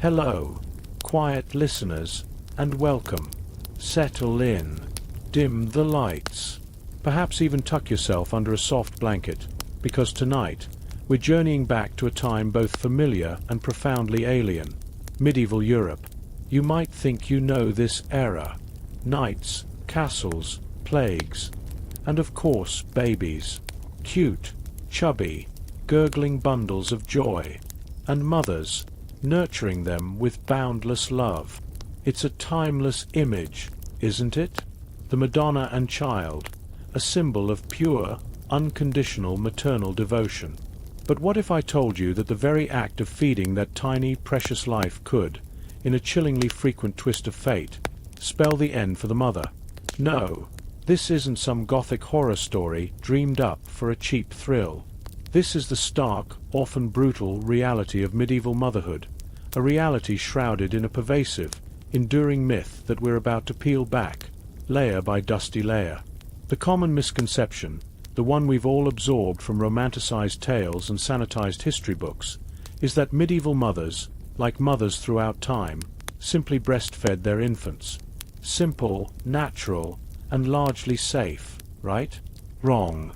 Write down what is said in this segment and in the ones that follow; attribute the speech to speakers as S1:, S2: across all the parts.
S1: Hello, quiet listeners, and welcome. Settle in, dim the lights, perhaps even tuck yourself under a soft blanket, because tonight we're journeying back to a time both familiar and profoundly alien, medieval Europe. You might think you know this era. Knights, castles, plagues, and of course babies. Cute, chubby, gurgling bundles of joy, and mothers nurturing them with boundless love. It's a timeless image, isn't it? The Madonna and Child, a symbol of pure, unconditional maternal devotion. But what if I told you that the very act of feeding that tiny, precious life could, in a chillingly frequent twist of fate, spell the end for the mother? No, this isn't some gothic horror story dreamed up for a cheap thrill. This is the stark, often brutal reality of medieval motherhood, a reality shrouded in a pervasive, enduring myth that we're about to peel back, layer by dusty layer. The common misconception, the one we've all absorbed from romanticized tales and sanitized history books, is that medieval mothers, like mothers throughout time, simply breastfed their infants. Simple, natural, and largely safe, right? Wrong.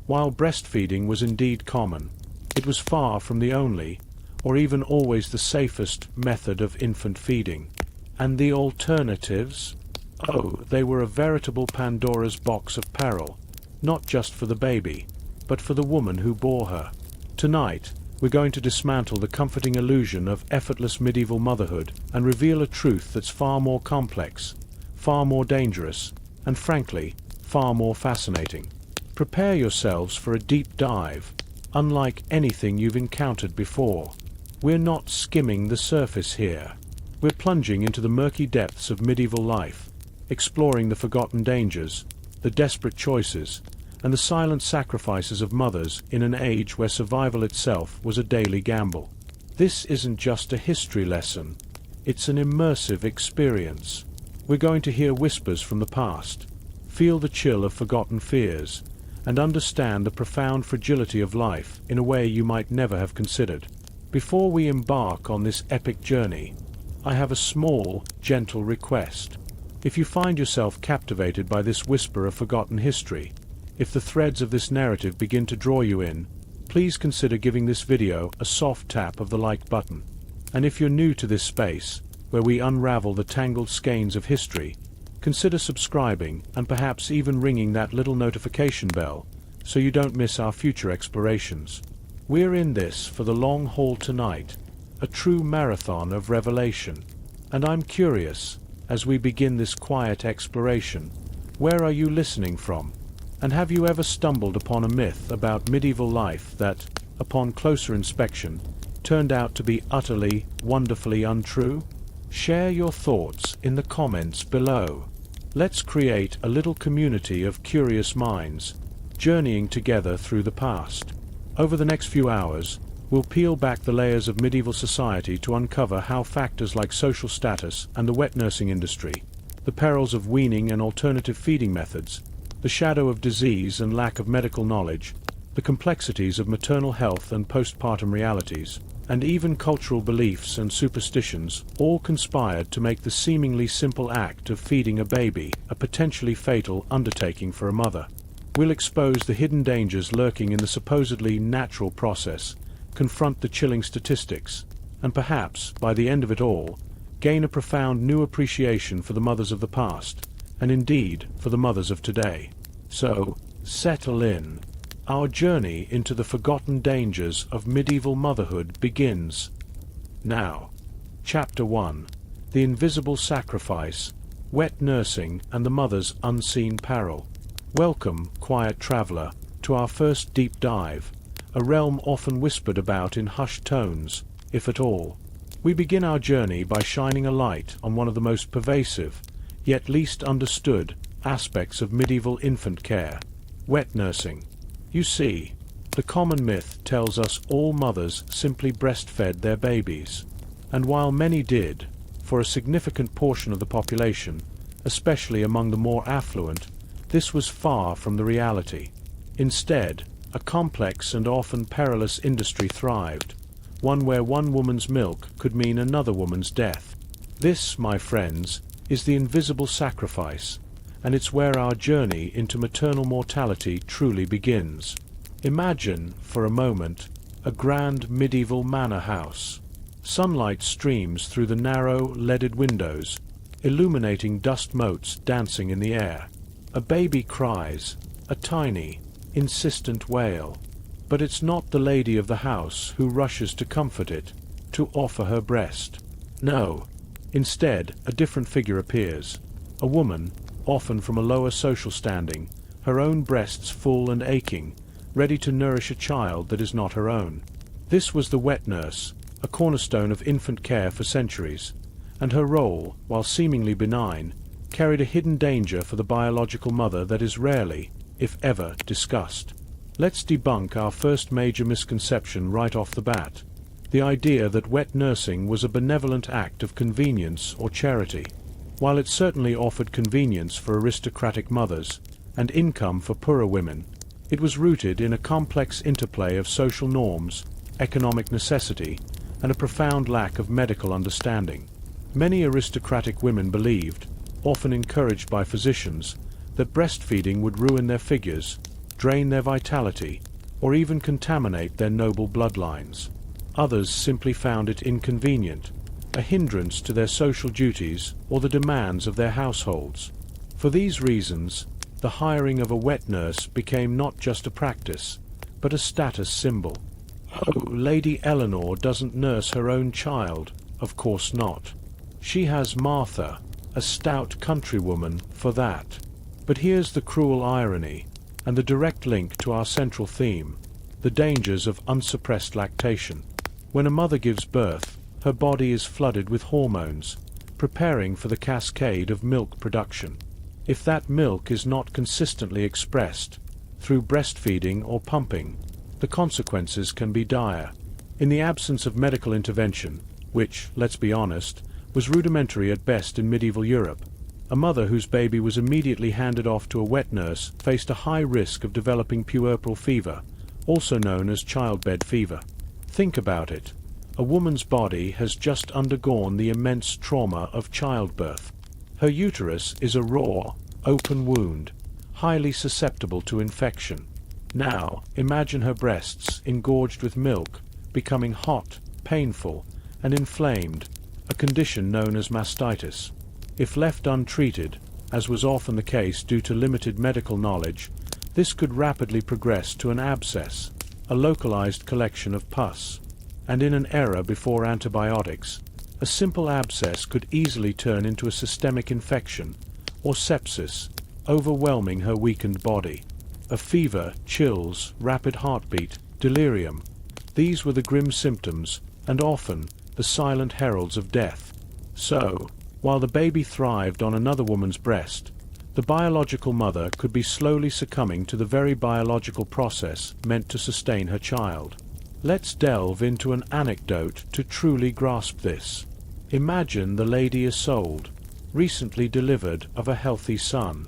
S1: While breastfeeding was indeed common, it was far from the only, or even always the safest, method of infant feeding. And the alternatives? Oh, they were a veritable Pandora's box of peril, not just for the baby, but for the woman who bore her. Tonight, we're going to dismantle the comforting illusion of effortless medieval motherhood and reveal a truth that's far more complex, far more dangerous, and frankly, far more fascinating. Prepare yourselves for a deep dive, unlike anything you've encountered before. We're not skimming the surface here. We're plunging into the murky depths of medieval life, exploring the forgotten dangers, the desperate choices, and the silent sacrifices of mothers in an age where survival itself was a daily gamble. This isn't just a history lesson, it's an immersive experience. We're going to hear whispers from the past, feel the chill of forgotten fears, and understand the profound fragility of life in a way you might never have considered. Before we embark on this epic journey, I have a small, gentle request. If you find yourself captivated by this whisper of forgotten history, if the threads of this narrative begin to draw you in, please consider giving this video a soft tap of the like button. And if you're new to this space, where we unravel the tangled skeins of history, consider subscribing and perhaps even ringing that little notification bell, so you don't miss our future explorations. We're in this for the long haul tonight, a true marathon of revelation. And I'm curious, as we begin this quiet exploration, where are you listening from? And have you ever stumbled upon a myth about medieval life that, upon closer inspection, turned out to be utterly, wonderfully untrue? Share your thoughts in the comments below. Let's create a little community of curious minds, journeying together through the past. Over the next few hours, we'll peel back the layers of medieval society to uncover how factors like social status and the wet nursing industry, the perils of weaning and alternative feeding methods, the shadow of disease and lack of medical knowledge, the complexities of maternal health and postpartum realities, and even cultural beliefs and superstitions, all conspired to make the seemingly simple act of feeding a baby a potentially fatal undertaking for a mother. We'll expose the hidden dangers lurking in the supposedly natural process, confront the chilling statistics, and perhaps, by the end of it all, gain a profound new appreciation for the mothers of the past, and indeed for the mothers of today. So, settle in. Our journey into the forgotten dangers of medieval motherhood begins now. Chapter 1. The Invisible Sacrifice, Wet Nursing and the Mother's Unseen Peril. Welcome, quiet traveler, to our first deep dive, a realm often whispered about in hushed tones, if at all. We begin our journey by shining a light on one of the most pervasive, yet least understood, aspects of medieval infant care: wet nursing. You see, the common myth tells us all mothers simply breastfed their babies. And while many did, for a significant portion of the population, especially among the more affluent, this was far from the reality. Instead, a complex and often perilous industry thrived, one where one woman's milk could mean another woman's death. This, my friends, is the invisible sacrifice, and it's where our journey into maternal mortality truly begins. Imagine, for a moment, a grand medieval manor house. Sunlight streams through the narrow, leaded windows, illuminating dust motes dancing in the air. A baby cries, a tiny, insistent wail. But it's not the lady of the house who rushes to comfort it, to offer her breast. No. Instead, a different figure appears. A woman, often from a lower social standing, her own breasts full and aching, ready to nourish a child that is not her own. This was the wet nurse, a cornerstone of infant care for centuries, and her role, while seemingly benign, carried a hidden danger for the biological mother that is rarely, if ever, discussed. Let's debunk our first major misconception right off the bat: the idea that wet nursing was a benevolent act of convenience or charity. While it certainly offered convenience for aristocratic mothers and income for poorer women, it was rooted in a complex interplay of social norms, economic necessity, and a profound lack of medical understanding. Many aristocratic women believed, often encouraged by physicians, that breastfeeding would ruin their figures, drain their vitality, or even contaminate their noble bloodlines. Others simply found it inconvenient, a hindrance to their social duties or the demands of their households. For these reasons, the hiring of a wet nurse became not just a practice, but a status symbol. Oh, Lady Eleanor doesn't nurse her own child, of course not. She has Martha, a stout countrywoman, for that. But here's the cruel irony, and the direct link to our central theme: the dangers of unsuppressed lactation. When a mother gives birth, her body is flooded with hormones, preparing for the cascade of milk production. If that milk is not consistently expressed, through breastfeeding or pumping, the consequences can be dire. In the absence of medical intervention, which, let's be honest, was rudimentary at best in medieval Europe, a mother whose baby was immediately handed off to a wet nurse faced a high risk of developing puerperal fever, also known as childbed fever. Think about it. A woman's body has just undergone the immense trauma of childbirth. Her uterus is a raw, open wound, highly susceptible to infection. Now, imagine her breasts, engorged with milk, becoming hot, painful, and inflamed, a condition known as mastitis. If left untreated, as was often the case due to limited medical knowledge, this could rapidly progress to an abscess, a localized collection of pus. And in an era before antibiotics, a simple abscess could easily turn into a systemic infection, or sepsis, overwhelming her weakened body. A fever, chills, rapid heartbeat, delirium. These were the grim symptoms, and often the silent heralds of death. So, while the baby thrived on another woman's breast, the biological mother could be slowly succumbing to the very biological process meant to sustain her child. Let's delve into an anecdote to truly grasp this. Imagine the Lady Isolde, recently delivered of a healthy son.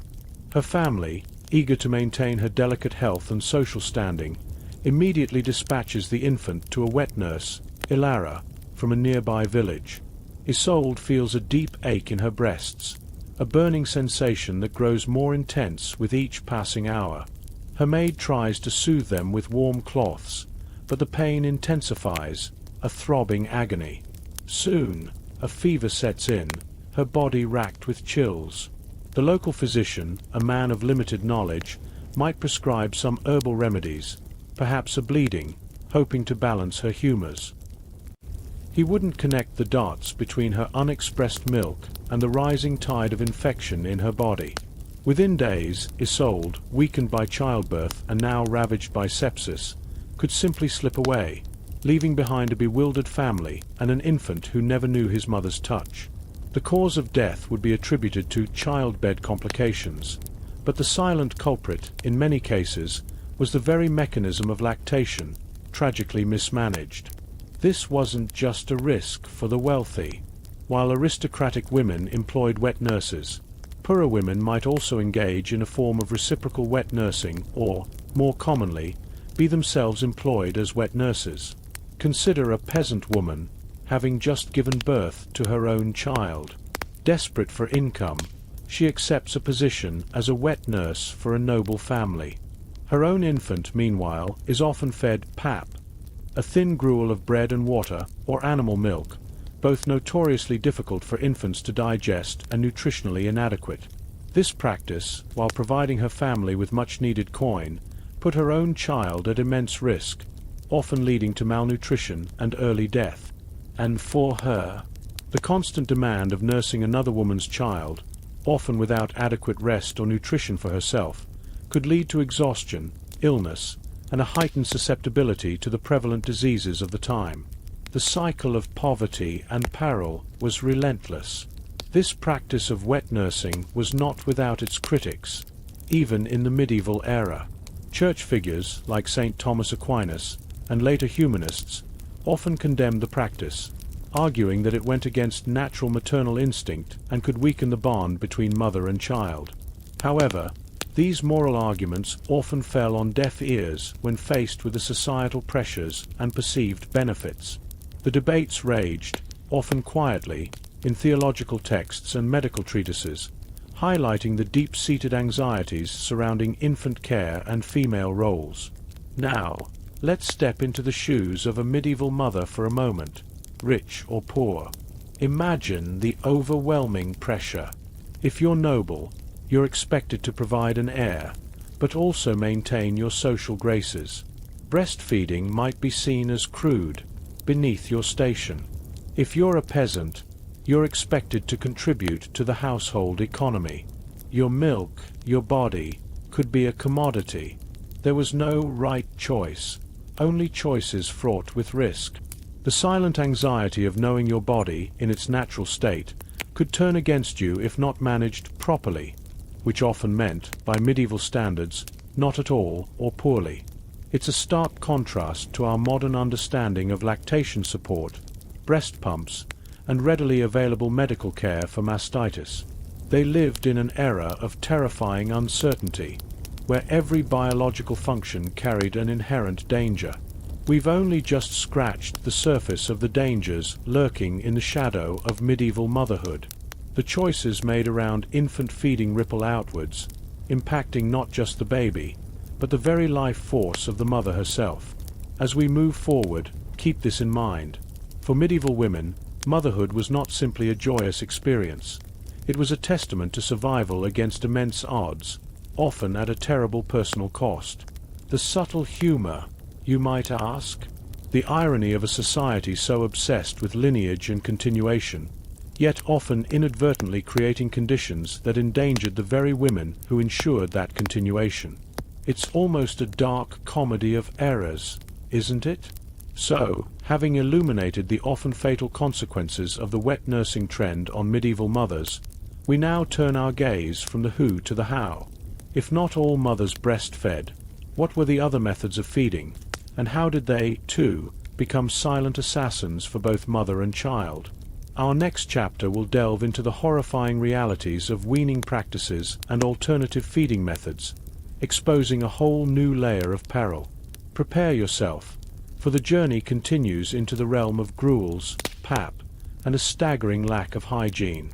S1: Her family, eager to maintain her delicate health and social standing, immediately dispatches the infant to a wet nurse, Ilara, from a nearby village. Isolde feels a deep ache in her breasts, a burning sensation that grows more intense with each passing hour. Her maid tries to soothe them with warm cloths, but the pain intensifies, a throbbing agony. Soon, a fever sets in, her body racked with chills. The local physician, a man of limited knowledge, might prescribe some herbal remedies, perhaps a bleeding, hoping to balance her humors. He wouldn't connect the dots between her unexpressed milk and the rising tide of infection in her body. Within days, Isolde, weakened by childbirth and now ravaged by sepsis, could simply slip away, leaving behind a bewildered family and an infant who never knew his mother's touch. The cause of death would be attributed to childbed complications, but the silent culprit, in many cases, was the very mechanism of lactation, tragically mismanaged. This wasn't just a risk for the wealthy. While aristocratic women employed wet nurses, poorer women might also engage in a form of reciprocal wet nursing or, more commonly, be themselves employed as wet nurses. Consider a peasant woman having just given birth to her own child. Desperate for income, she accepts a position as a wet nurse for a noble family. Her own infant, meanwhile, is often fed pap, a thin gruel of bread and water or animal milk, both notoriously difficult for infants to digest and nutritionally inadequate. This practice, while providing her family with much-needed coin, put her own child at immense risk, often leading to malnutrition and early death. And for her, the constant demand of nursing another woman's child, often without adequate rest or nutrition for herself, could lead to exhaustion, illness, and a heightened susceptibility to the prevalent diseases of the time. The cycle of poverty and peril was relentless. This practice of wet nursing was not without its critics, even in the medieval era. Church figures like St. Thomas Aquinas and later humanists often condemned the practice, arguing that it went against natural maternal instinct and could weaken the bond between mother and child. However, these moral arguments often fell on deaf ears when faced with the societal pressures and perceived benefits. The debates raged, often quietly, in theological texts and medical treatises, highlighting the deep-seated anxieties surrounding infant care and female roles. Now, let's step into the shoes of a medieval mother for a moment, rich or poor. Imagine the overwhelming pressure. If you're noble, you're expected to provide an heir, but also maintain your social graces. Breastfeeding might be seen as crude, beneath your station. If you're a peasant, you're expected to contribute to the household economy. Your milk, your body, could be a commodity. There was no right choice, only choices fraught with risk. The silent anxiety of knowing your body, in its natural state, could turn against you if not managed properly, which often meant, by medieval standards, not at all or poorly. It's a stark contrast to our modern understanding of lactation support, breast pumps, and readily available medical care for mastitis. They lived in an era of terrifying uncertainty, where every biological function carried an inherent danger. We've only just scratched the surface of the dangers lurking in the shadow of medieval motherhood. The choices made around infant feeding ripple outwards, impacting not just the baby, but the very life force of the mother herself. As we move forward, keep this in mind. For medieval women, motherhood was not simply a joyous experience. It was a testament to survival against immense odds, often at a terrible personal cost. The subtle humor, you might ask? The irony of a society so obsessed with lineage and continuation, yet often inadvertently creating conditions that endangered the very women who ensured that continuation. It's almost a dark comedy of errors, isn't it? So, having illuminated the often fatal consequences of the wet nursing trend on medieval mothers, we now turn our gaze from the who to the how. If not all mothers breastfed, what were the other methods of feeding, and how did they, too, become silent assassins for both mother and child? Our next chapter will delve into the horrifying realities of weaning practices and alternative feeding methods, exposing a whole new layer of peril. Prepare yourself, for the journey continues into the realm of gruels, pap, and a staggering lack of hygiene.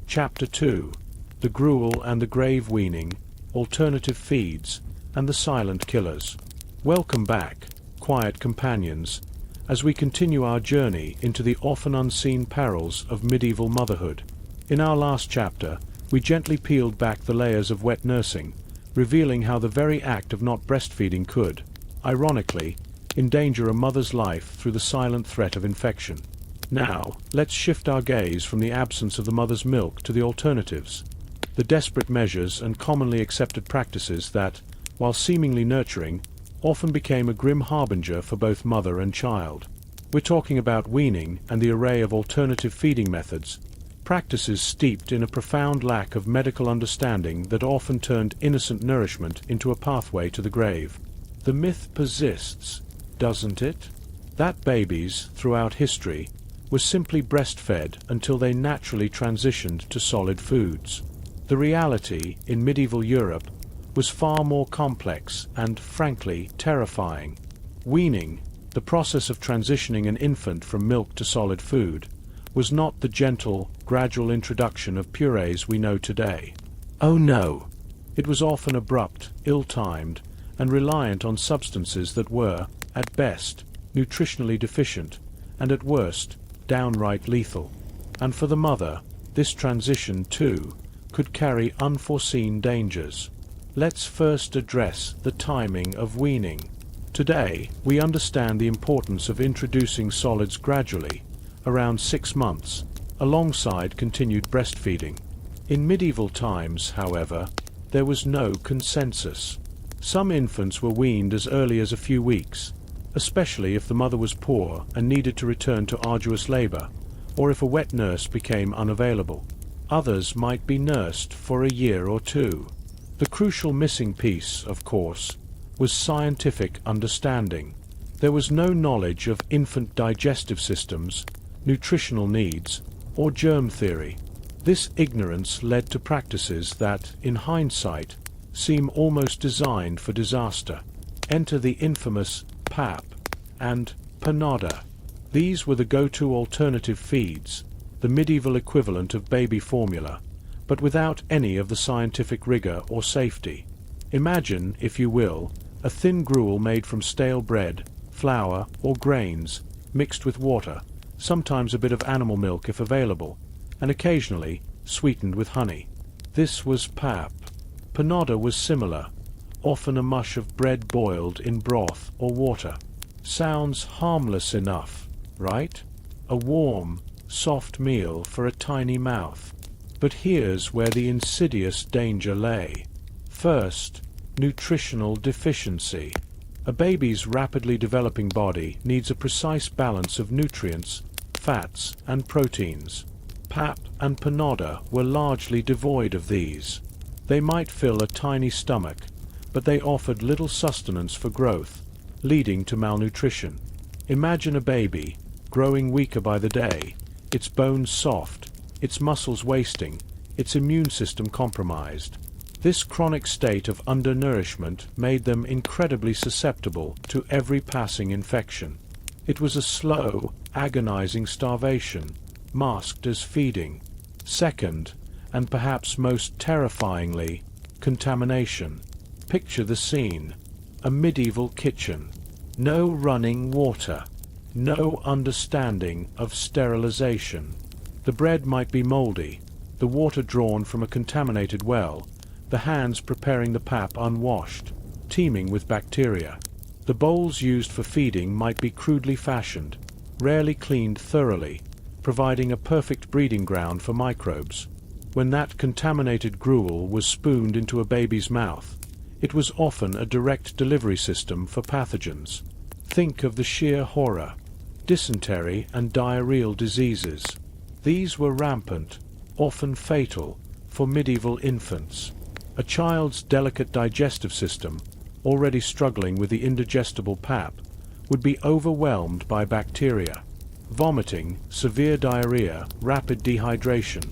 S1: Chapter 2: The Gruel and the Grave Weaning, Alternative Feeds, and the Silent Killers. Welcome back, quiet companions, as we continue our journey into the often unseen perils of medieval motherhood. In our last chapter, we gently peeled back the layers of wet nursing, revealing how the very act of not breastfeeding could, ironically, endanger a mother's life through the silent threat of infection. Now, let's shift our gaze from the absence of the mother's milk to the alternatives, the desperate measures and commonly accepted practices that, while seemingly nurturing, often became a grim harbinger for both mother and child. We're talking about weaning and the array of alternative feeding methods, practices steeped in a profound lack of medical understanding that often turned innocent nourishment into a pathway to the grave. The myth persists, doesn't it? That babies, throughout history, were simply breastfed until they naturally transitioned to solid foods. The reality, in medieval Europe, was far more complex and, frankly, terrifying. Weaning, The process of transitioning an infant from milk to solid food was not the gentle, gradual introduction of purees we know today. Oh no! It was often abrupt, ill-timed, and reliant on substances that were, at best, nutritionally deficient, and at worst, downright lethal. And for the mother, this transition, too, could carry unforeseen dangers. Let's first address the timing of weaning. Today, we understand the importance of introducing solids gradually, around 6 months, alongside continued breastfeeding. In medieval times, however, there was no consensus. Some infants were weaned as early as a few weeks, especially if the mother was poor and needed to return to arduous labor, or if a wet nurse became unavailable. Others might be nursed for a year or two. The crucial missing piece, of course, was scientific understanding. There was no knowledge of infant digestive systems, nutritional needs, or germ theory. This ignorance led to practices that, in hindsight, seem almost designed for disaster. Enter the infamous pap and panada. These were the go-to alternative feeds, the medieval equivalent of baby formula, but without any of the scientific rigor or safety. Imagine, if you will, a thin gruel made from stale bread, flour, or grains, mixed with water, sometimes a bit of animal milk if available, and occasionally sweetened with honey. This was pap. Panada was similar, often a mush of bread boiled in broth or water. Sounds harmless enough, right? A warm, soft meal for a tiny mouth. But here's where the insidious danger lay. First, nutritional deficiency. A baby's rapidly developing body needs a precise balance of nutrients, fats, and proteins. Pap and panada were largely devoid of these. They might fill a tiny stomach, but they offered little sustenance for growth, leading to malnutrition. Imagine a baby, growing weaker by the day, its bones soft, its muscles wasting, its immune system compromised. This chronic state of undernourishment made them incredibly susceptible to every passing infection. It was a slow, agonizing starvation, masked as feeding. Second, and perhaps most terrifyingly, contamination. Picture the scene. A medieval kitchen. No running water. No understanding of sterilization. The bread might be moldy, the water drawn from a contaminated well, the hands preparing the pap unwashed, teeming with bacteria. The bowls used for feeding might be crudely fashioned, rarely cleaned thoroughly, providing a perfect breeding ground for microbes. When that contaminated gruel was spooned into a baby's mouth, it was often a direct delivery system for pathogens. Think of the sheer horror. Dysentery and diarrheal diseases. These were rampant, often fatal, for medieval infants. A child's delicate digestive system, already struggling with the indigestible pap, would be overwhelmed by bacteria. Vomiting, severe diarrhea, rapid dehydration.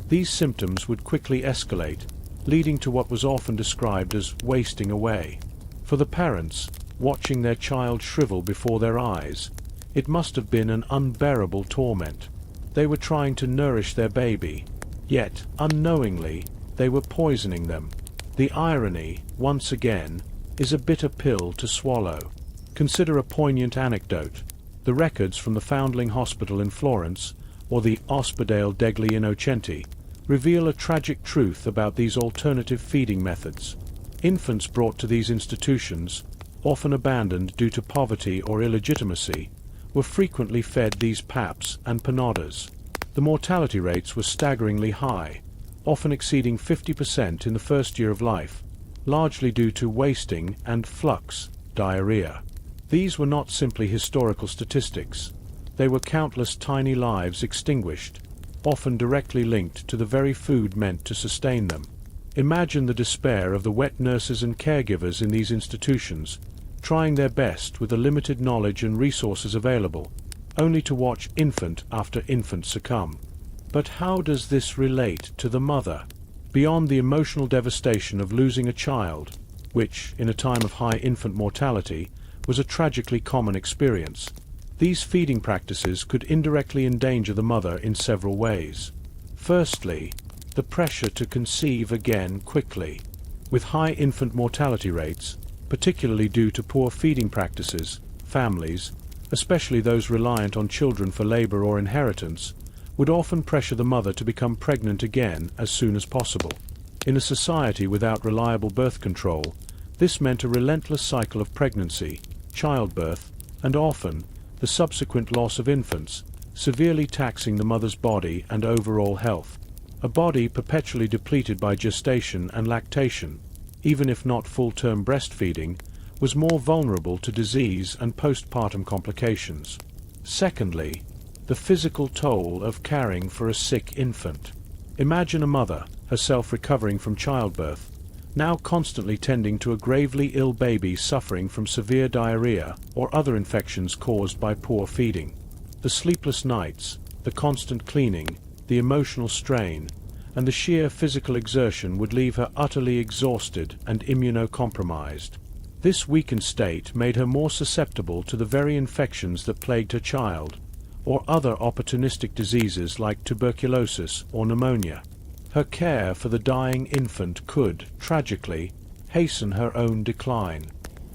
S1: These symptoms would quickly escalate, leading to what was often described as wasting away. For the parents, watching their child shrivel before their eyes, it must have been an unbearable torment. They were trying to nourish their baby, yet, unknowingly, they were poisoning them. The irony, once again, is a bitter pill to swallow. Consider a poignant anecdote. The records from the Foundling Hospital in Florence, or the Ospedale degli Innocenti, reveal a tragic truth about these alternative feeding methods. Infants brought to these institutions, often abandoned due to poverty or illegitimacy, were frequently fed these paps and panadas. The mortality rates were staggeringly high, often exceeding 50% in the first year of life, largely due to wasting and flux diarrhea. These were not simply historical statistics. They were countless tiny lives extinguished, often directly linked to the very food meant to sustain them. Imagine the despair of the wet nurses and caregivers in these institutions, trying their best with the limited knowledge and resources available, only to watch infant after infant succumb. But how does this relate to the mother? Beyond the emotional devastation of losing a child, which, in a time of high infant mortality, was a tragically common experience. These feeding practices could indirectly endanger the mother in several ways. Firstly, the pressure to conceive again quickly. With high infant mortality rates, particularly due to poor feeding practices, families, especially those reliant on children for labor or inheritance, would often pressure the mother to become pregnant again as soon as possible. In a society without reliable birth control, this meant a relentless cycle of pregnancy, childbirth, and often the subsequent loss of infants, severely taxing the mother's body and overall health. A body perpetually depleted by gestation and lactation, even if not full-term breastfeeding, was more vulnerable to disease and postpartum complications. Secondly, the physical toll of caring for a sick infant. Imagine a mother, herself recovering from childbirth, now constantly tending to a gravely ill baby suffering from severe diarrhea or other infections caused by poor feeding. The sleepless nights, the constant cleaning, the emotional strain, and the sheer physical exertion would leave her utterly exhausted and immunocompromised. This weakened state made her more susceptible to the very infections that plagued her child, or other opportunistic diseases like tuberculosis or pneumonia. Her care for the dying infant could, tragically, hasten her own decline.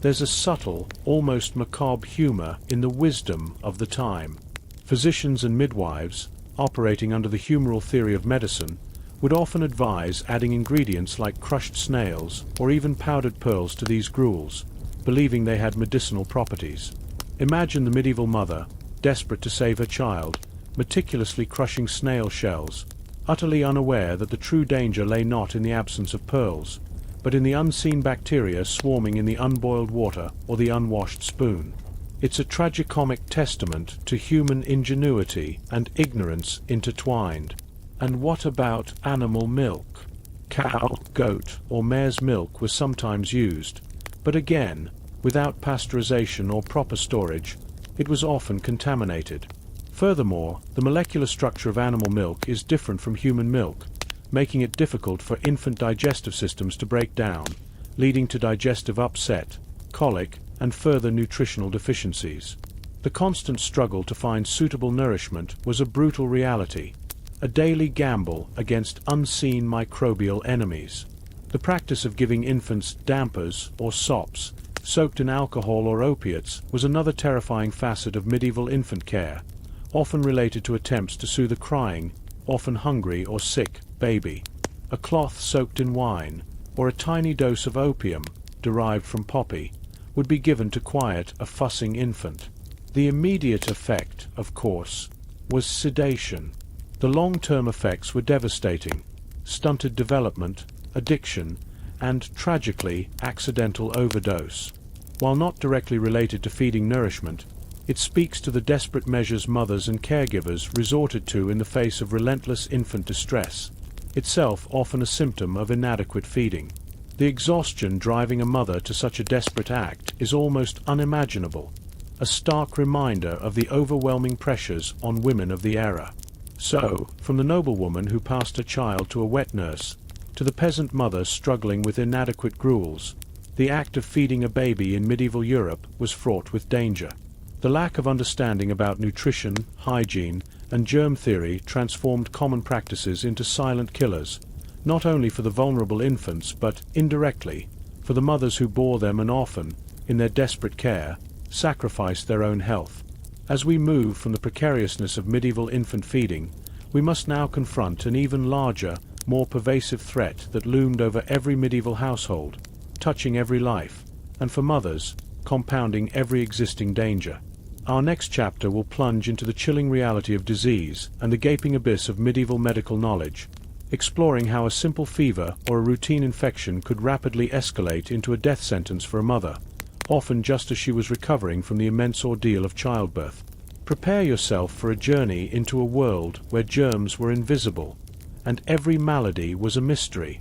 S1: There's a subtle, almost macabre humor in the wisdom of the time. Physicians and midwives, operating under the humoral theory of medicine, would often advise adding ingredients like crushed snails or even powdered pearls to these gruels, believing they had medicinal properties. Imagine the medieval mother, desperate to save her child, meticulously crushing snail shells, utterly unaware that the true danger lay not in the absence of pearls, but in the unseen bacteria swarming in the unboiled water or the unwashed spoon. It's a tragicomic testament to human ingenuity and ignorance intertwined. And what about animal milk? Cow, goat, or mare's milk was sometimes used, but again, without pasteurization or proper storage, it was often contaminated. Furthermore, the molecular structure of animal milk is different from human milk, making it difficult for infant digestive systems to break down, leading to digestive upset, colic, and further nutritional deficiencies. The constant struggle to find suitable nourishment was a brutal reality, a daily gamble against unseen microbial enemies. The practice of giving infants dampers or sops, soaked in alcohol or opiates, was another terrifying facet of medieval infant care, often related to attempts to soothe a crying, often hungry or sick, baby. A cloth soaked in wine, or a tiny dose of opium, derived from poppy, would be given to quiet a fussing infant. The immediate effect, of course, was sedation. The long-term effects were devastating: stunted development, addiction, and, tragically, accidental overdose. While not directly related to feeding nourishment, it speaks to the desperate measures mothers and caregivers resorted to in the face of relentless infant distress, itself often a symptom of inadequate feeding. The exhaustion driving a mother to such a desperate act is almost unimaginable, a stark reminder of the overwhelming pressures on women of the era. So, from the noblewoman who passed her child to a wet nurse, to the peasant mother struggling with inadequate gruels, the act of feeding a baby in medieval Europe was fraught with danger. The lack of understanding about nutrition, hygiene, and germ theory transformed common practices into silent killers, not only for the vulnerable infants but, indirectly, for the mothers who bore them and often, in their desperate care, sacrificed their own health. As we move from the precariousness of medieval infant feeding, we must now confront an even larger, more pervasive threat that loomed over every medieval household, touching every life, and for mothers, compounding every existing danger. Our next chapter will plunge into the chilling reality of disease and the gaping abyss of medieval medical knowledge, exploring how a simple fever or a routine infection could rapidly escalate into a death sentence for a mother, often just as she was recovering from the immense ordeal of childbirth. Prepare yourself for a journey into a world where germs were invisible, and every malady was a mystery.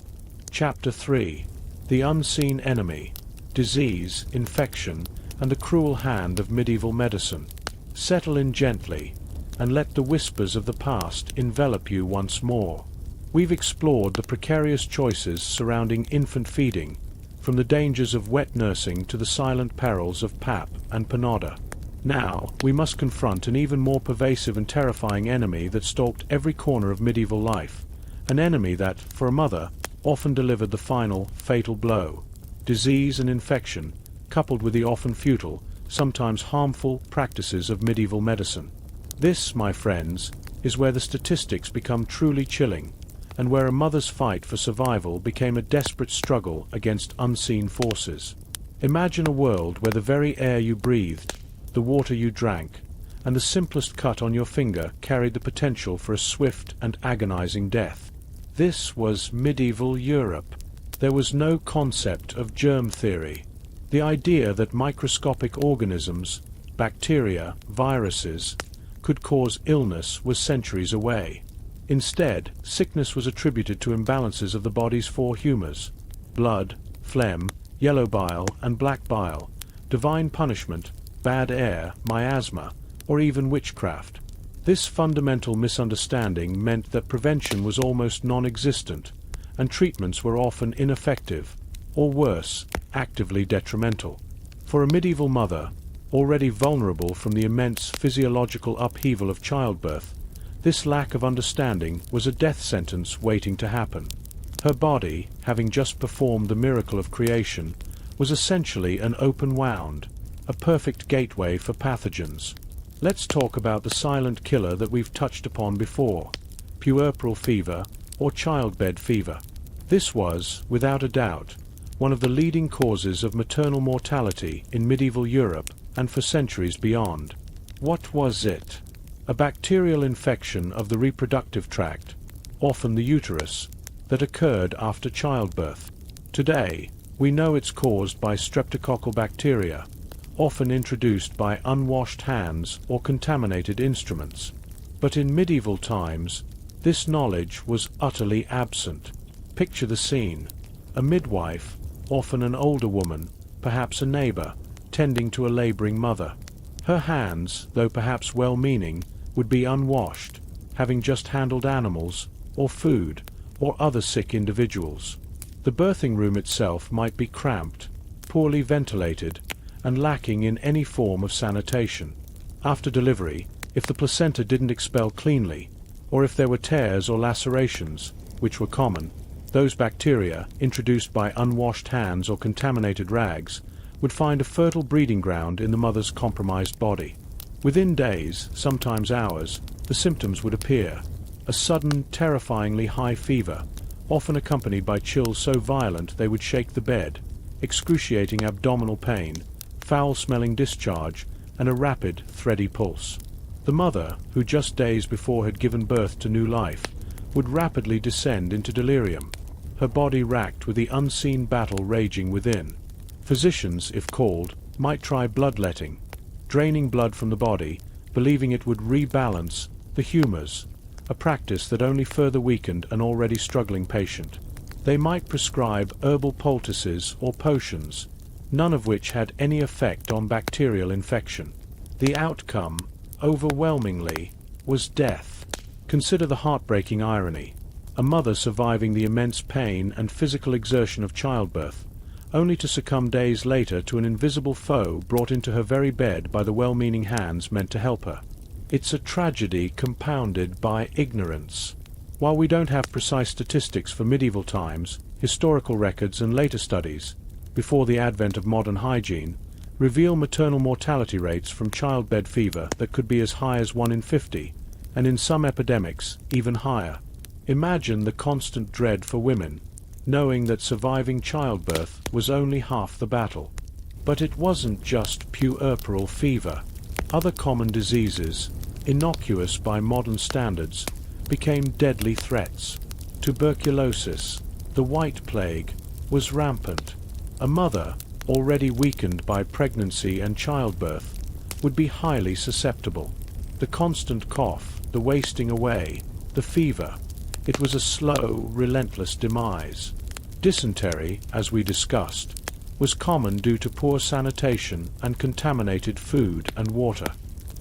S1: Chapter 3. The Unseen Enemy. Disease, infection, and the cruel hand of medieval medicine. Settle in gently, and let the whispers of the past envelop you once more. We've explored the precarious choices surrounding infant feeding, from the dangers of wet nursing to the silent perils of pap and panada. Now, we must confront an even more pervasive and terrifying enemy that stalked every corner of medieval life, an enemy that, for a mother, often delivered the final, fatal blow: disease and infection, coupled with the often futile, sometimes harmful practices of medieval medicine. This, my friends, is where the statistics become truly chilling, and where a mother's fight for survival became a desperate struggle against unseen forces. Imagine a world where the very air you breathed, the water you drank, and the simplest cut on your finger carried the potential for a swift and agonizing death. This was medieval Europe. There was no concept of germ theory. The idea that microscopic organisms, bacteria, viruses, could cause illness was centuries away. Instead, sickness was attributed to imbalances of the body's four humours: blood, phlegm, yellow bile, and black bile, divine punishment, bad air, miasma, or even witchcraft. This fundamental misunderstanding meant that prevention was almost non-existent, and treatments were often ineffective, or worse, actively detrimental. For a medieval mother, already vulnerable from the immense physiological upheaval of childbirth, this lack of understanding was a death sentence waiting to happen. Her body, having just performed the miracle of creation, was essentially an open wound, a perfect gateway for pathogens. Let's talk about the silent killer that we've touched upon before: puerperal fever, or childbed fever. This was, without a doubt, one of the leading causes of maternal mortality in medieval Europe and for centuries beyond. What was it? A bacterial infection of the reproductive tract, often the uterus, that occurred after childbirth. Today, we know it's caused by streptococcal bacteria, often introduced by unwashed hands or contaminated instruments. But in medieval times, this knowledge was utterly absent. Picture the scene: a midwife, often an older woman, perhaps a neighbor, tending to a laboring mother. Her hands, though perhaps well-meaning, would be unwashed, having just handled animals, or food, or other sick individuals. The birthing room itself might be cramped, poorly ventilated, and lacking in any form of sanitation. After delivery, if the placenta didn't expel cleanly, or if there were tears or lacerations, which were common, those bacteria, introduced by unwashed hands or contaminated rags, would find a fertile breeding ground in the mother's compromised body. Within days, sometimes hours, the symptoms would appear: a sudden, terrifyingly high fever, often accompanied by chills so violent they would shake the bed, excruciating abdominal pain, foul-smelling discharge, and a rapid, thready pulse. The mother, who just days before had given birth to new life, would rapidly descend into delirium, her body racked with the unseen battle raging within. Physicians, if called, might try bloodletting, draining blood from the body, believing it would rebalance the humours, a practice that only further weakened an already struggling patient. They might prescribe herbal poultices or potions, none of which had any effect on bacterial infection. The outcome, overwhelmingly, was death. Consider the heartbreaking irony: a mother surviving the immense pain and physical exertion of childbirth, only to succumb days later to an invisible foe brought into her very bed by the well-meaning hands meant to help her. It's a tragedy compounded by ignorance. While we don't have precise statistics for medieval times, historical records and later studies, before the advent of modern hygiene, reveal maternal mortality rates from childbed fever that could be as high as 1 in 50, and in some epidemics, even higher. Imagine the constant dread for women, knowing that surviving childbirth was only half the battle. But it wasn't just puerperal fever. Other common diseases, innocuous by modern standards, became deadly threats. Tuberculosis, the White Plague, was rampant. A mother, already weakened by pregnancy and childbirth, would be highly susceptible. The constant cough, the wasting away, the fever. It was a slow, relentless demise. Dysentery, as we discussed, was common due to poor sanitation and contaminated food and water.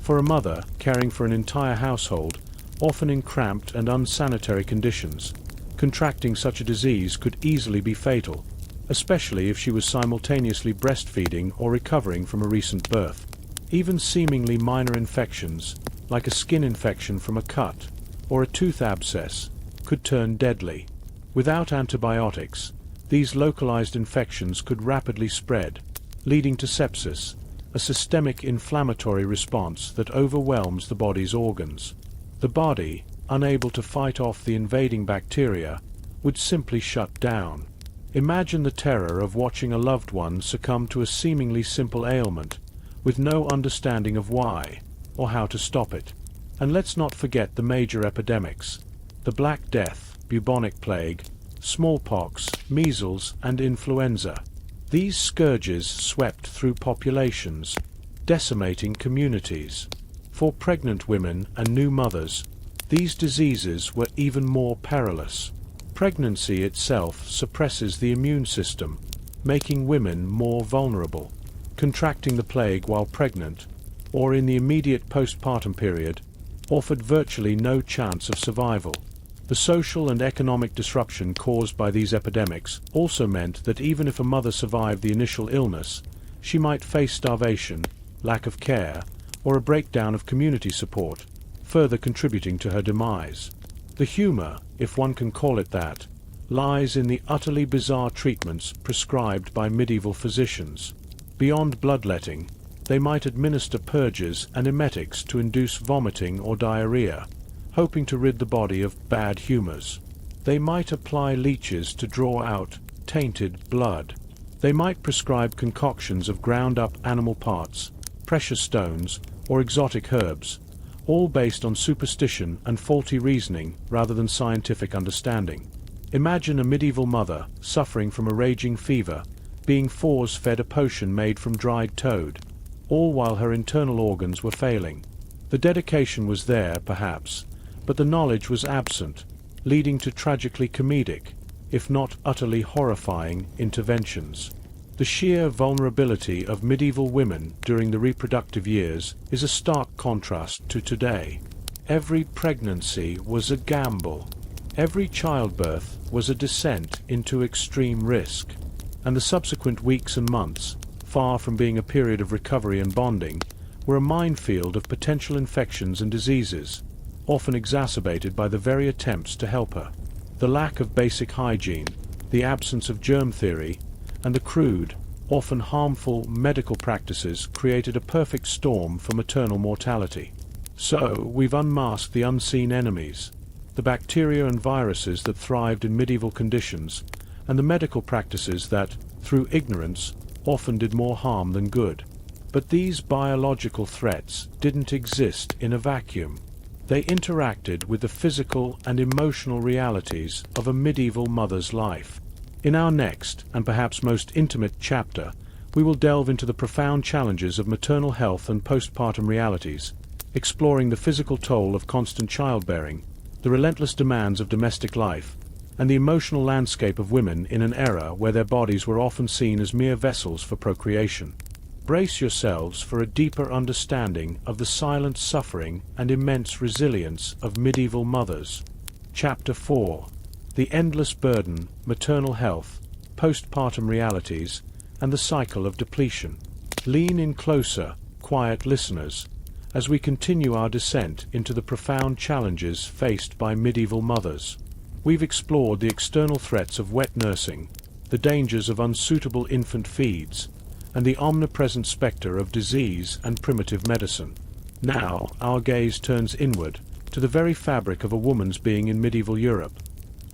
S1: For a mother caring for an entire household, often in cramped and unsanitary conditions, contracting such a disease could easily be fatal. especially if she was simultaneously breastfeeding or recovering from a recent birth. Even seemingly minor infections, like a skin infection from a cut or a tooth abscess, could turn deadly. Without antibiotics, these localized infections could rapidly spread, leading to sepsis, a systemic inflammatory response that overwhelms the body's organs. The body, unable to fight off the invading bacteria, would simply shut down. Imagine the terror of watching a loved one succumb to a seemingly simple ailment, with no understanding of why, or how to stop it. And let's not forget the major epidemics: the Black Death, bubonic plague, smallpox, measles, and influenza. These scourges swept through populations, decimating communities. For pregnant women and new mothers, these diseases were even more perilous. Pregnancy itself suppresses the immune system, making women more vulnerable. Contracting the plague while pregnant, or in the immediate postpartum period, offered virtually no chance of survival. The social and economic disruption caused by these epidemics also meant that even if a mother survived the initial illness, she might face starvation, lack of care, or a breakdown of community support, further contributing to her demise. The humor, if one can call it that, lies in the utterly bizarre treatments prescribed by medieval physicians. Beyond bloodletting, they might administer purges and emetics to induce vomiting or diarrhea, hoping to rid the body of bad humors. They might apply leeches to draw out tainted blood. They might prescribe concoctions of ground-up animal parts, precious stones, or exotic herbs, all based on superstition and faulty reasoning rather than scientific understanding. Imagine a medieval mother, suffering from a raging fever, being force-fed a potion made from dried toad, all while her internal organs were failing. The dedication was there, perhaps, but the knowledge was absent, leading to tragically comedic, if not utterly horrifying, interventions. The sheer vulnerability of medieval women during the reproductive years is a stark contrast to today. Every pregnancy was a gamble. Every childbirth was a descent into extreme risk. And the subsequent weeks and months, far from being a period of recovery and bonding, were a minefield of potential infections and diseases, often exacerbated by the very attempts to help her. The lack of basic hygiene, the absence of germ theory, and the crude, often harmful medical practices created a perfect storm for maternal mortality. So, we've unmasked the unseen enemies, the bacteria and viruses that thrived in medieval conditions, and the medical practices that, through ignorance, often did more harm than good. But these biological threats didn't exist in a vacuum. They interacted with the physical and emotional realities of a medieval mother's life. In our next, and perhaps most intimate chapter, we will delve into the profound challenges of maternal health and postpartum realities, exploring the physical toll of constant childbearing, the relentless demands of domestic life, and the emotional landscape of women in an era where their bodies were often seen as mere vessels for procreation. Brace yourselves for a deeper understanding of the silent suffering and immense resilience of medieval mothers. Chapter 4: The Endless Burden, Maternal Health, Postpartum Realities, and the Cycle of Depletion. Lean in closer, quiet listeners, as we continue our descent into the profound challenges faced by medieval mothers. We've explored the external threats of wet nursing, the dangers of unsuitable infant feeds, and the omnipresent spectre of disease and primitive medicine. Now, our gaze turns inward, to the very fabric of a woman's being in medieval Europe.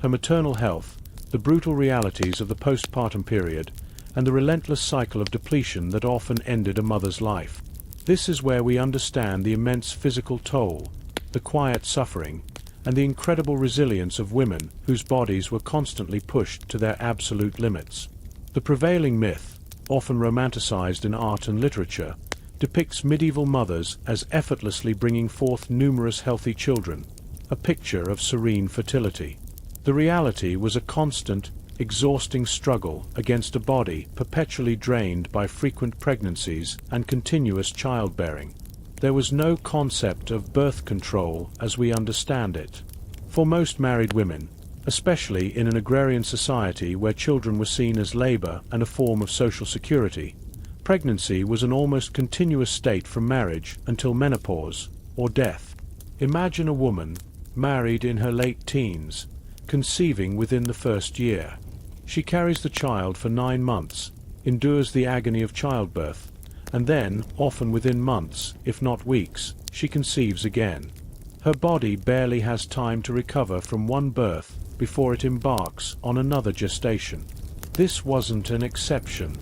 S1: Her maternal health, the brutal realities of the postpartum period, and the relentless cycle of depletion that often ended a mother's life. This is where we understand the immense physical toll, the quiet suffering, and the incredible resilience of women whose bodies were constantly pushed to their absolute limits. The prevailing myth, often romanticized in art and literature, depicts medieval mothers as effortlessly bringing forth numerous healthy children, a picture of serene fertility. The reality was a constant, exhausting struggle against a body perpetually drained by frequent pregnancies and continuous childbearing. There was no concept of birth control as we understand it. For most married women, especially in an agrarian society where children were seen as labor and a form of social security. Pregnancy was an almost continuous state from marriage until menopause, or death. Imagine a woman, married in her late teens, conceiving within the first year. She carries the child for 9 months, endures the agony of childbirth, and then, often within months, if not weeks, she conceives again. Her body barely has time to recover from one birth before it embarks on another gestation. This wasn't an exception.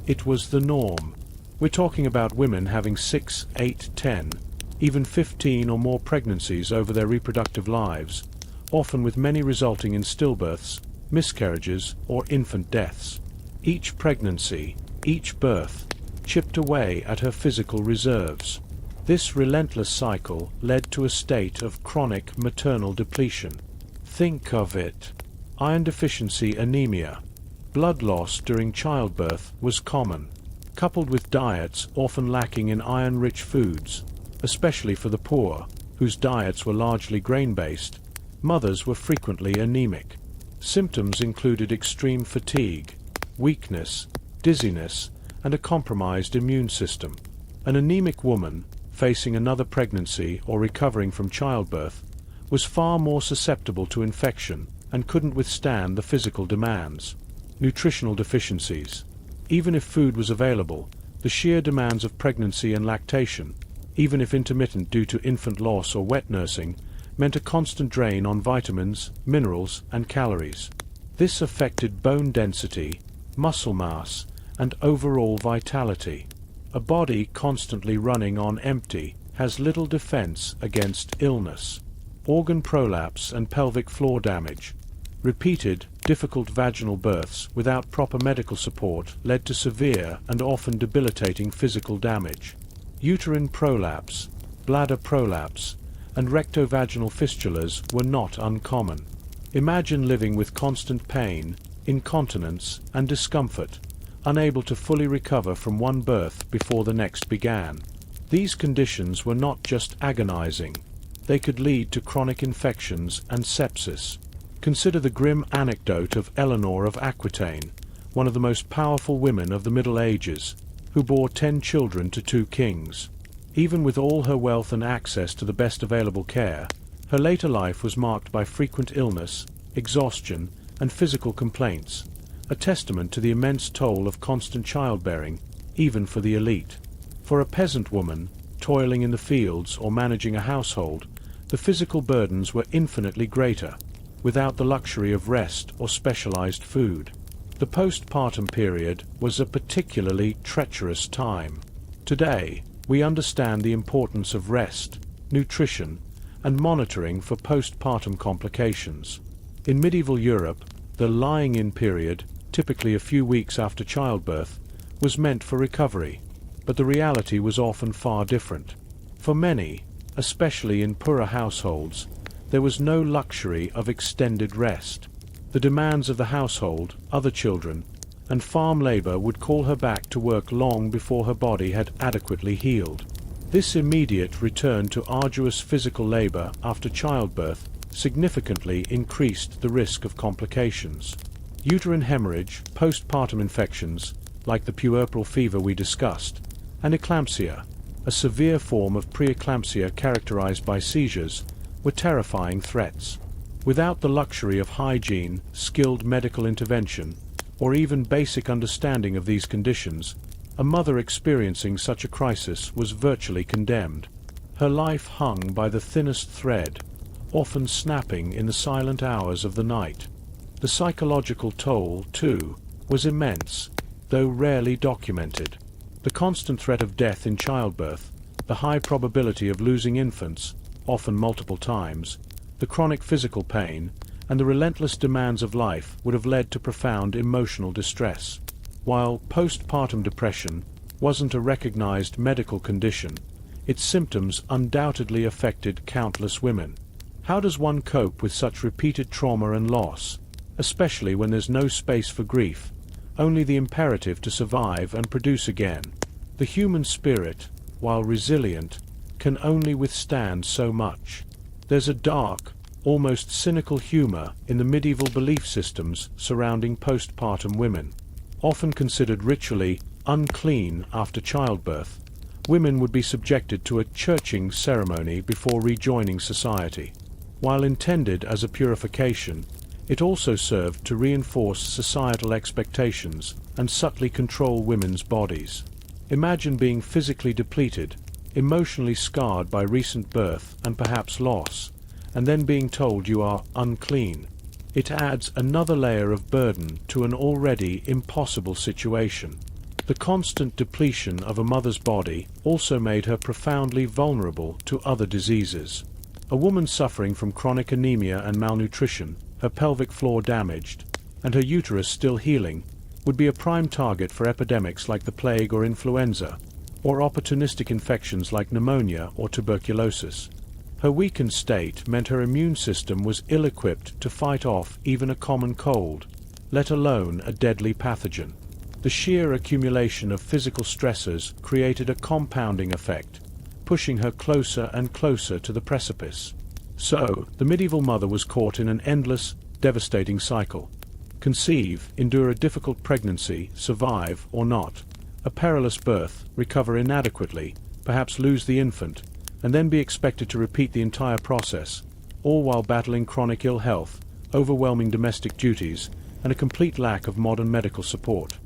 S1: It was the norm. We're talking about women having 6, 8, 10, even 15 or more pregnancies over their reproductive lives, often with many resulting in stillbirths, miscarriages, or infant deaths. Each pregnancy, each birth, chipped away at her physical reserves. This relentless cycle led to a state of chronic maternal depletion. Think of it. Iron deficiency anemia. Blood loss during childbirth was common, coupled with diets often lacking in iron-rich foods, especially for the poor, whose diets were largely grain-based. Mothers were frequently anemic. Symptoms included extreme fatigue, weakness, dizziness, and a compromised immune system. An anemic woman, facing another pregnancy or recovering from childbirth, was far more susceptible to infection and couldn't withstand the physical demands. Nutritional deficiencies. Even if food was available, the sheer demands of pregnancy and lactation, even if intermittent due to infant loss or wet nursing, meant a constant drain on vitamins, minerals, and calories. This affected bone density, muscle mass, and overall vitality. A body constantly running on empty has little defense against illness. Organ prolapse and pelvic floor damage. Repeated, difficult vaginal births without proper medical support led to severe and often debilitating physical damage. Uterine prolapse, bladder prolapse, and rectovaginal fistulas were not uncommon. Imagine living with constant pain, incontinence, and discomfort, unable to fully recover from one birth before the next began. These conditions were not just agonizing. They could lead to chronic infections and sepsis. Consider the grim anecdote of Eleanor of Aquitaine, one of the most powerful women of the Middle Ages, who bore 10 children to 2 kings. Even with all her wealth and access to the best available care, her later life was marked by frequent illness, exhaustion, and physical complaints, a testament to the immense toll of constant childbearing, even for the elite. For a peasant woman, toiling in the fields or managing a household, the physical burdens were infinitely greater, without the luxury of rest or specialized food. The postpartum period was a particularly treacherous time. Today, we understand the importance of rest, nutrition, and monitoring for postpartum complications. In medieval Europe, the lying-in period, typically a few weeks after childbirth, was meant for recovery, but the reality was often far different. For many, especially in poorer households, there was no luxury of extended rest. The demands of the household, other children, and farm labor would call her back to work long before her body had adequately healed. This immediate return to arduous physical labor after childbirth significantly increased the risk of complications. Uterine hemorrhage, postpartum infections, like the puerperal fever we discussed, and eclampsia, a severe form of preeclampsia characterized by seizures, were terrifying threats. Without the luxury of hygiene, skilled medical intervention, or even basic understanding of these conditions, a mother experiencing such a crisis was virtually condemned. Her life hung by the thinnest thread, often snapping in the silent hours of the night. The psychological toll, too, was immense, though rarely documented. The constant threat of death in childbirth, the high probability of losing infants, often multiple times, the chronic physical pain, and the relentless demands of life would have led to profound emotional distress. While postpartum depression wasn't a recognized medical condition, its symptoms undoubtedly affected countless women. How does one cope with such repeated trauma and loss, especially when there's no space for grief, only the imperative to survive and produce again? The human spirit, while resilient, can only withstand so much. There's a dark, almost cynical humor in the medieval belief systems surrounding postpartum women. Often considered ritually unclean after childbirth, women would be subjected to a churching ceremony before rejoining society. While intended as a purification, it also served to reinforce societal expectations and subtly control women's bodies. Imagine being physically depleted, emotionally scarred by recent birth and perhaps loss, and then being told you are unclean. It adds another layer of burden to an already impossible situation. The constant depletion of a mother's body also made her profoundly vulnerable to other diseases. A woman suffering from chronic anemia and malnutrition, her pelvic floor damaged, and her uterus still healing, would be a prime target for epidemics like the plague or influenza, or opportunistic infections like pneumonia or tuberculosis. Her weakened state meant her immune system was ill-equipped to fight off even a common cold, let alone a deadly pathogen. The sheer accumulation of physical stressors created a compounding effect, pushing her closer and closer to the precipice. So, the medieval mother was caught in an endless, devastating cycle. Conceive, endure a difficult pregnancy, survive or not. A perilous birth, recover inadequately, perhaps lose the infant, and then be expected to repeat the entire process, all while battling chronic ill health, overwhelming domestic duties, and a complete lack of modern medical support.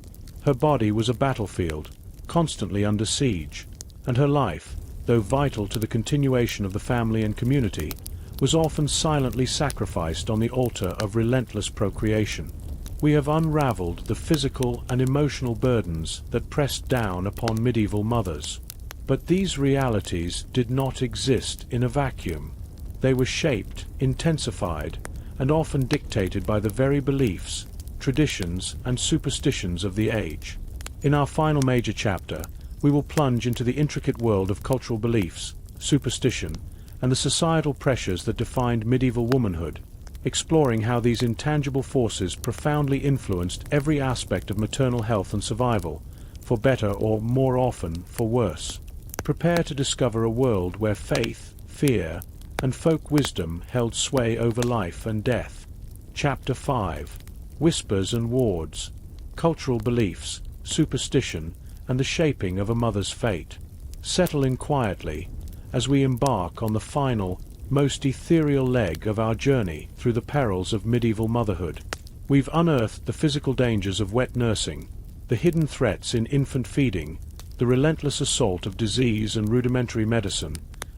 S1: Her body was a battlefield, constantly under siege, and her life, though vital to the continuation of the family and community, was often silently sacrificed on the altar of relentless procreation. We have unraveled the physical and emotional burdens that pressed down upon medieval mothers. But these realities did not exist in a vacuum. They were shaped, intensified, and often dictated by the very beliefs, traditions, and superstitions of the age. In our final major chapter, we will plunge into the intricate world of cultural beliefs, superstition, and the societal pressures that defined medieval womanhood, exploring how these intangible forces profoundly influenced every aspect of maternal health and survival, for better or, more often, for worse. Prepare to discover a world where faith, fear, and folk wisdom held sway over life and death. Chapter 5. Whispers and Wards. Cultural Beliefs, Superstition, and the Shaping of a Mother's Fate. Settle in quietly as we embark on the final, most ethereal leg of our journey through the perils of medieval motherhood. We've unearthed the physical dangers of wet nursing, the hidden threats in infant feeding, the relentless assault of disease and rudimentary medicine,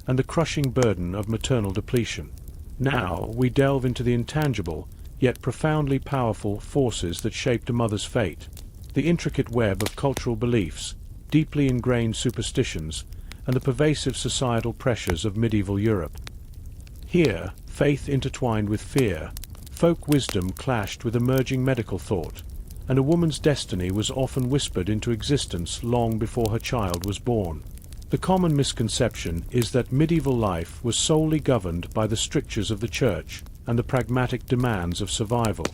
S1: and the crushing burden of maternal depletion. Now we delve into the intangible, yet profoundly powerful forces that shaped a mother's fate, the intricate web of cultural beliefs, deeply ingrained superstitions, and the pervasive societal pressures of medieval Europe. Here, faith intertwined with fear, folk wisdom clashed with emerging medical thought, and a woman's destiny was often whispered into existence long before her child was born. The common misconception is that medieval life was solely governed by the strictures of the Church and the pragmatic demands of survival.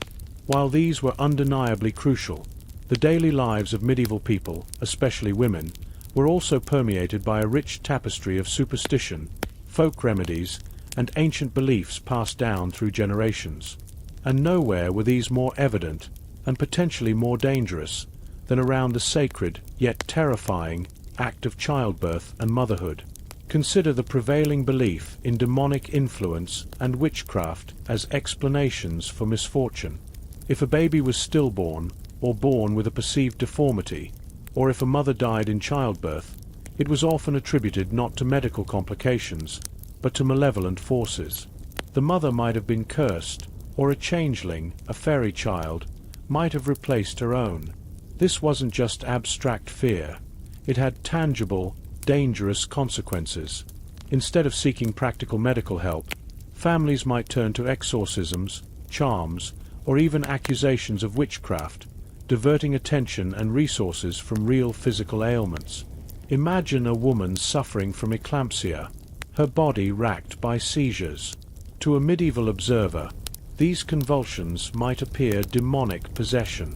S1: While these were undeniably crucial, the daily lives of medieval people, especially women, were also permeated by a rich tapestry of superstition, folk remedies, and ancient beliefs passed down through generations. And nowhere were these more evident, and potentially more dangerous, than around the sacred, yet terrifying, act of childbirth and motherhood. Consider the prevailing belief in demonic influence and witchcraft as explanations for misfortune. If a baby was stillborn, or born with a perceived deformity, or if a mother died in childbirth, it was often attributed not to medical complications, but to malevolent forces. The mother might have been cursed, or a changeling, a fairy child, might have replaced her own. This wasn't just abstract fear. It had tangible, dangerous consequences. Instead of seeking practical medical help, families might turn to exorcisms, charms, or even accusations of witchcraft, diverting attention and resources from real physical ailments. Imagine a woman suffering from eclampsia, her body racked by seizures. To a medieval observer, these convulsions might appear demonic possession.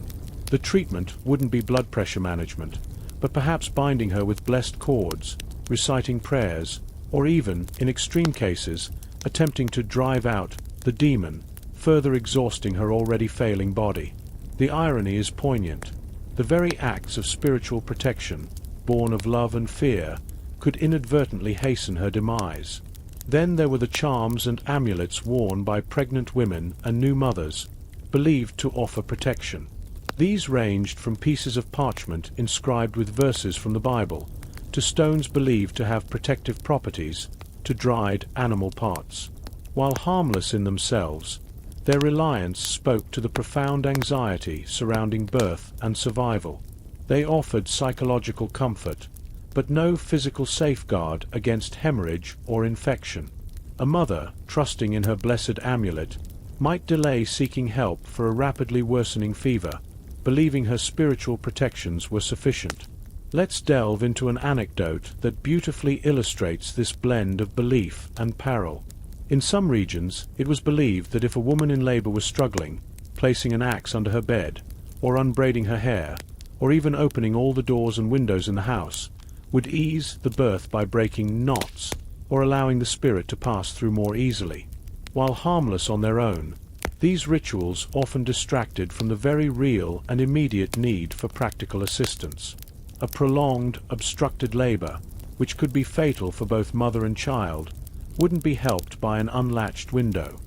S1: The treatment wouldn't be blood pressure management, but perhaps binding her with blessed cords, reciting prayers, or even, in extreme cases, attempting to drive out the demon, further exhausting her already failing body. The irony is poignant. The very acts of spiritual protection, born of love and fear, could inadvertently hasten her demise. Then there were the charms and amulets worn by pregnant women and new mothers, believed to offer protection. These ranged from pieces of parchment inscribed with verses from the Bible, to stones believed to have protective properties, to dried animal parts. While harmless in themselves, their reliance spoke to the profound anxiety surrounding birth and survival. They offered psychological comfort, but no physical safeguard against hemorrhage or infection. A mother, trusting in her blessed amulet, might delay seeking help for a rapidly worsening fever, believing her spiritual protections were sufficient. Let's delve into an anecdote that beautifully illustrates this blend of belief and peril. In some regions, it was believed that if a woman in labor was struggling, placing an axe under her bed, or unbraiding her hair, or even opening all the doors and windows in the house, would ease the birth by breaking knots, or allowing the spirit to pass through more easily. While harmless on their own, these rituals often distracted from the very real and immediate need for practical assistance. A prolonged, obstructed labor, which could be fatal for both mother and child, wouldn't be helped by an unlatched window.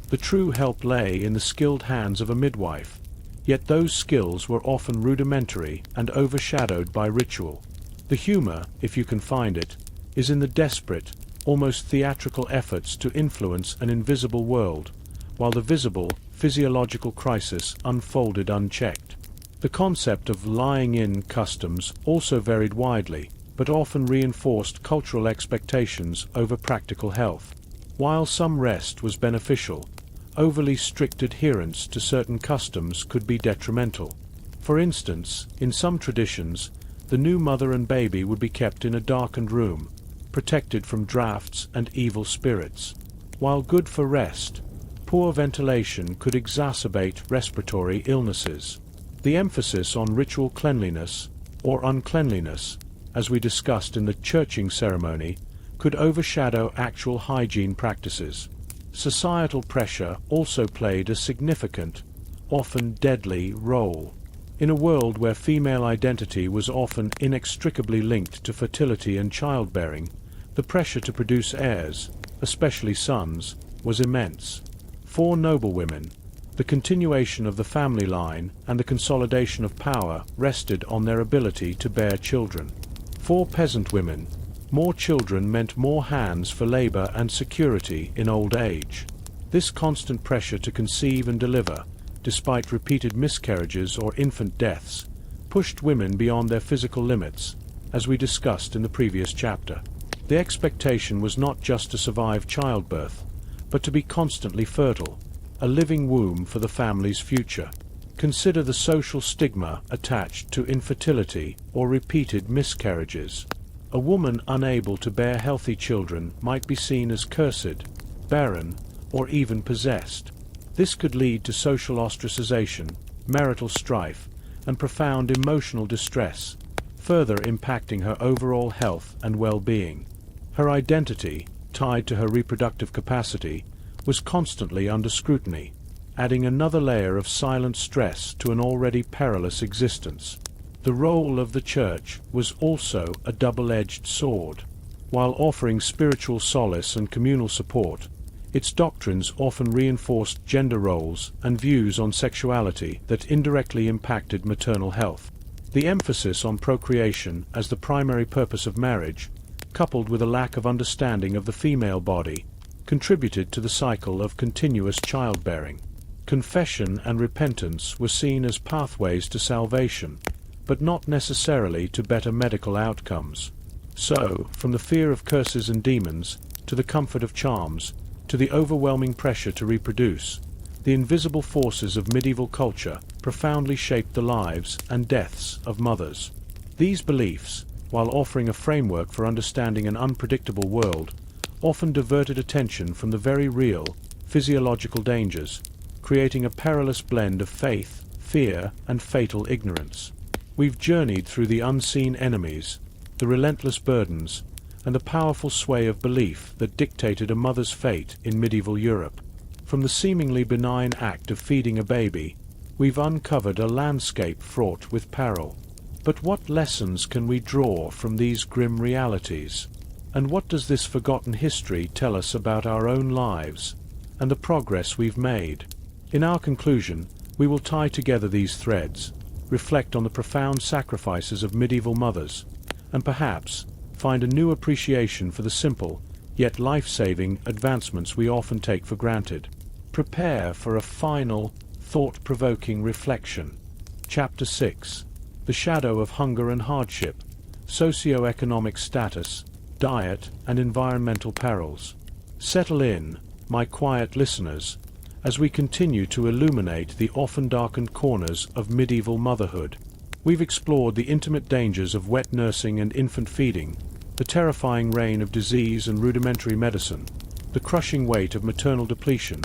S1: The true help lay in the skilled hands of a midwife, yet those skills were often rudimentary and overshadowed by ritual. The humor, if you can find it, is in the desperate, almost theatrical efforts to influence an invisible world, while the visible, physiological crisis unfolded unchecked. The concept of lying-in customs also varied widely, but often reinforced cultural expectations over practical health. While some rest was beneficial, overly strict adherence to certain customs could be detrimental. For instance, in some traditions, the new mother and baby would be kept in a darkened room, protected from drafts and evil spirits. While good for rest, poor ventilation could exacerbate respiratory illnesses. The emphasis on ritual cleanliness, or uncleanliness, as we discussed in the churching ceremony, could overshadow actual hygiene practices. Societal pressure also played a significant, often deadly, role. In a world where female identity was often inextricably linked to fertility and childbearing, the pressure to produce heirs, especially sons, was immense. For noblewomen, the continuation of the family line and the consolidation of power rested on their ability to bear children. For peasant women, more children meant more hands for labor and security in old age. This constant pressure to conceive and deliver, despite repeated miscarriages or infant deaths, pushed women beyond their physical limits, as we discussed in the previous chapter. The expectation was not just to survive childbirth, but to be constantly fertile, a living womb for the family's future. Consider the social stigma attached to infertility or repeated miscarriages. A woman unable to bear healthy children might be seen as cursed, barren, or even possessed. This could lead to social ostracization, marital strife, and profound emotional distress, further impacting her overall health and well-being. Her identity, tied to her reproductive capacity, was constantly under scrutiny, adding another layer of silent stress to an already perilous existence. The role of the Church was also a double-edged sword. While offering spiritual solace and communal support, its doctrines often reinforced gender roles and views on sexuality that indirectly impacted maternal health. The emphasis on procreation as the primary purpose of marriage, coupled with a lack of understanding of the female body, contributed to the cycle of continuous childbearing. Confession and repentance were seen as pathways to salvation, but not necessarily to better medical outcomes. So, from the fear of curses and demons, to the comfort of charms, to the overwhelming pressure to reproduce, the invisible forces of medieval culture profoundly shaped the lives and deaths of mothers. These beliefs, while offering a framework for understanding an unpredictable world, often diverted attention from the very real, physiological dangers, creating a perilous blend of faith, fear, and fatal ignorance. We've journeyed through the unseen enemies, the relentless burdens, and the powerful sway of belief that dictated a mother's fate in medieval Europe. From the seemingly benign act of feeding a baby, we've uncovered a landscape fraught with peril. But what lessons can we draw from these grim realities? And what does this forgotten history tell us about our own lives and the progress we've made? In our conclusion, we will tie together these threads, reflect on the profound sacrifices of medieval mothers, and perhaps find a new appreciation for the simple, yet life-saving advancements we often take for granted. Prepare for a final, thought-provoking reflection. Chapter 6. The Shadow of Hunger and Hardship, Socioeconomic Status, Diet and Environmental Perils. Settle in, my quiet listeners, as we continue to illuminate the often darkened corners of medieval motherhood. We've explored the intimate dangers of wet nursing and infant feeding, the terrifying reign of disease and rudimentary medicine, the crushing weight of maternal depletion,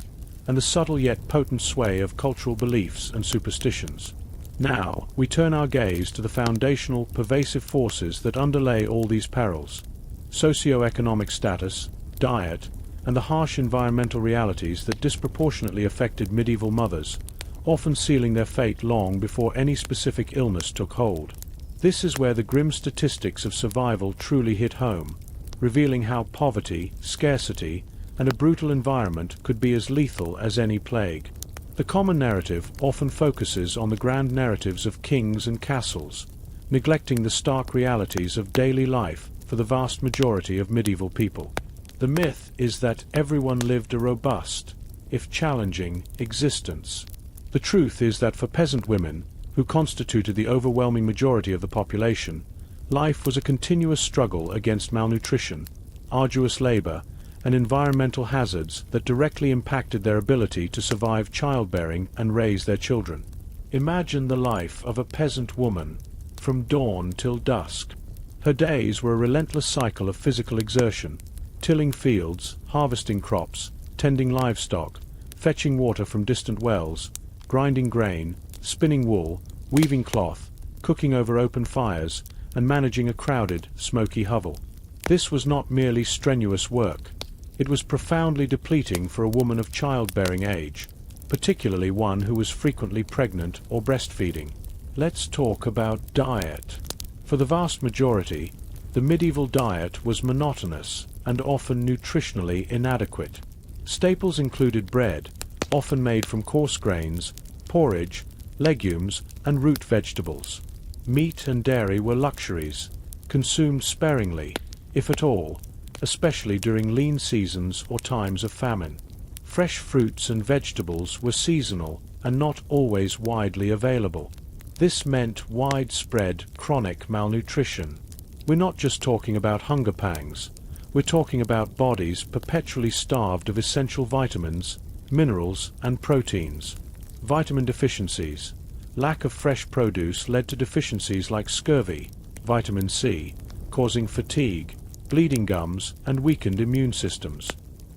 S1: and the subtle yet potent sway of cultural beliefs and superstitions. Now, we turn our gaze to the foundational, pervasive forces that underlay all these perils: socioeconomic status, diet, and the harsh environmental realities that disproportionately affected medieval mothers, often sealing their fate long before any specific illness took hold. This is where the grim statistics of survival truly hit home, revealing how poverty, scarcity, and a brutal environment could be as lethal as any plague. The common narrative often focuses on the grand narratives of kings and castles, neglecting the stark realities of daily life for the vast majority of medieval people. The myth is that everyone lived a robust, if challenging, existence. The truth is that for peasant women, who constituted the overwhelming majority of the population, life was a continuous struggle against malnutrition, arduous labor, and environmental hazards that directly impacted their ability to survive childbearing and raise their children. Imagine the life of a peasant woman, from dawn till dusk. Her days were a relentless cycle of physical exertion, tilling fields, harvesting crops, tending livestock, fetching water from distant wells, grinding grain, spinning wool, weaving cloth, cooking over open fires, and managing a crowded, smoky hovel. This was not merely strenuous work. It was profoundly depleting for a woman of childbearing age, particularly one who was frequently pregnant or breastfeeding. Let's talk about diet. For the vast majority, the medieval diet was monotonous and often nutritionally inadequate. Staples included bread, often made from coarse grains, porridge, legumes, and root vegetables. Meat and dairy were luxuries, consumed sparingly, if at all, especially during lean seasons or times of famine. Fresh fruits and vegetables were seasonal and not always widely available. This meant widespread chronic malnutrition. We're not just talking about hunger pangs. We're talking about bodies perpetually starved of essential vitamins, minerals, and proteins. Vitamin deficiencies. Lack of fresh produce led to deficiencies like scurvy, vitamin C, causing fatigue, bleeding gums, and weakened immune systems.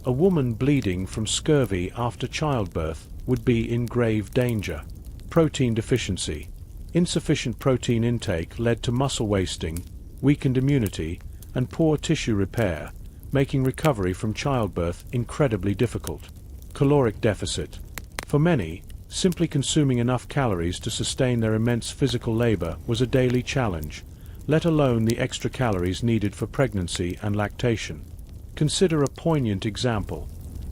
S1: A woman bleeding from scurvy after childbirth would be in grave danger. Protein deficiency. Insufficient protein intake led to muscle wasting, weakened immunity, and poor tissue repair, making recovery from childbirth incredibly difficult. Caloric deficit. For many, simply consuming enough calories to sustain their immense physical labor was a daily challenge, let alone the extra calories needed for pregnancy and lactation. Consider a poignant example: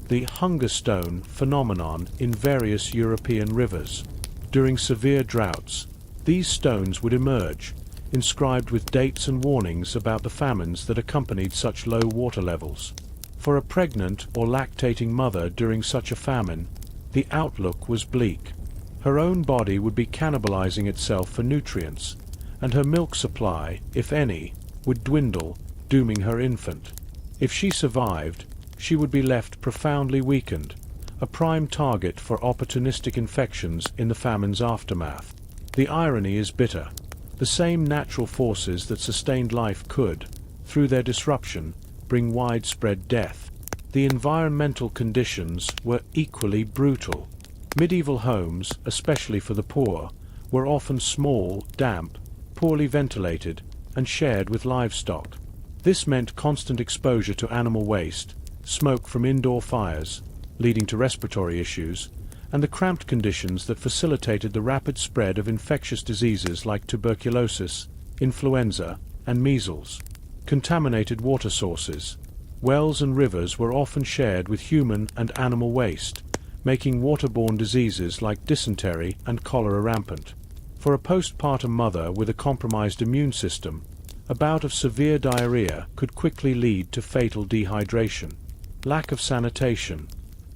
S1: the hunger stone phenomenon in various European rivers. During severe droughts, these stones would emerge, inscribed with dates and warnings about the famines that accompanied such low water levels. For a pregnant or lactating mother during such a famine, the outlook was bleak. Her own body would be cannibalizing itself for nutrients, and her milk supply, if any, would dwindle, dooming her infant. If she survived, she would be left profoundly weakened, a prime target for opportunistic infections in the famine's aftermath. The irony is bitter. The same natural forces that sustained life could, through their disruption, bring widespread death. The environmental conditions were equally brutal. Medieval homes, especially for the poor, were often small, damp, poorly ventilated, and shared with livestock. This meant constant exposure to animal waste, smoke from indoor fires, leading to respiratory issues, and the cramped conditions that facilitated the rapid spread of infectious diseases like tuberculosis, influenza, and measles. Contaminated water sources. Wells and rivers were often shared with human and animal waste, making waterborne diseases like dysentery and cholera rampant. For a postpartum mother with a compromised immune system, a bout of severe diarrhea could quickly lead to fatal dehydration. Lack of sanitation.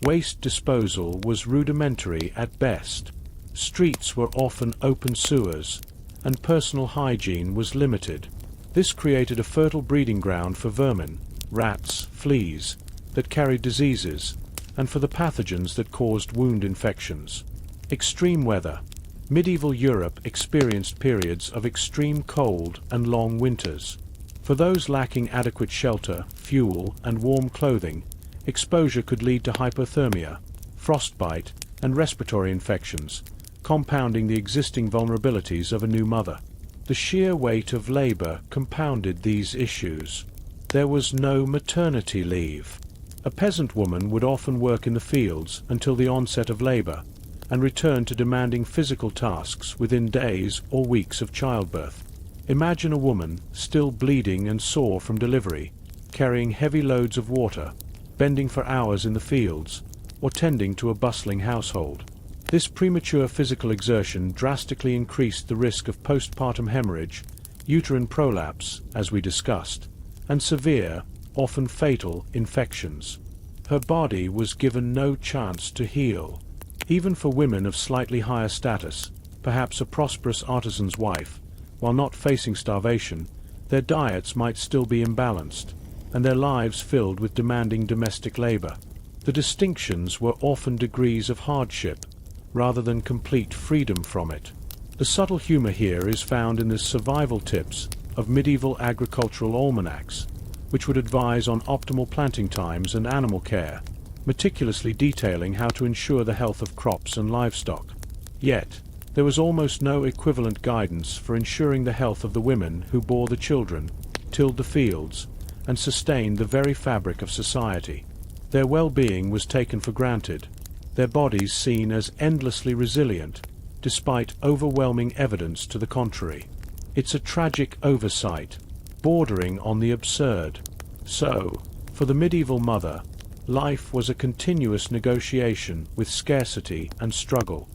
S1: Waste disposal was rudimentary at best. Streets were often open sewers, and personal hygiene was limited. This created a fertile breeding ground for vermin, rats, fleas, that carried diseases, and for the pathogens that caused wound infections. Extreme weather. Medieval Europe experienced periods of extreme cold and long winters. For those lacking adequate shelter, fuel, and warm clothing, exposure could lead to hypothermia, frostbite, and respiratory infections, compounding the existing vulnerabilities of a new mother. The sheer weight of labor compounded these issues. There was no maternity leave. A peasant woman would often work in the fields until the onset of labor, and return to demanding physical tasks within days or weeks of childbirth. Imagine a woman, still bleeding and sore from delivery, carrying heavy loads of water, bending for hours in the fields, or tending to a bustling household. This premature physical exertion drastically increased the risk of postpartum hemorrhage, uterine prolapse, as we discussed, and severe, often fatal, infections. Her body was given no chance to heal. Even for women of slightly higher status, perhaps a prosperous artisan's wife, while not facing starvation, their diets might still be imbalanced, and their lives filled with demanding domestic labor. The distinctions were often degrees of hardship, rather than complete freedom from it. The subtle humor here is found in the survival tips of medieval agricultural almanacs, which would advise on optimal planting times and animal care, meticulously detailing how to ensure the health of crops and livestock. Yet, there was almost no equivalent guidance for ensuring the health of the women who bore the children, tilled the fields, and sustained the very fabric of society. Their well-being was taken for granted, their bodies seen as endlessly resilient, despite overwhelming evidence to the contrary. It's a tragic oversight, bordering on the absurd. So, for the medieval mother, life was a continuous negotiation with scarcity and struggle.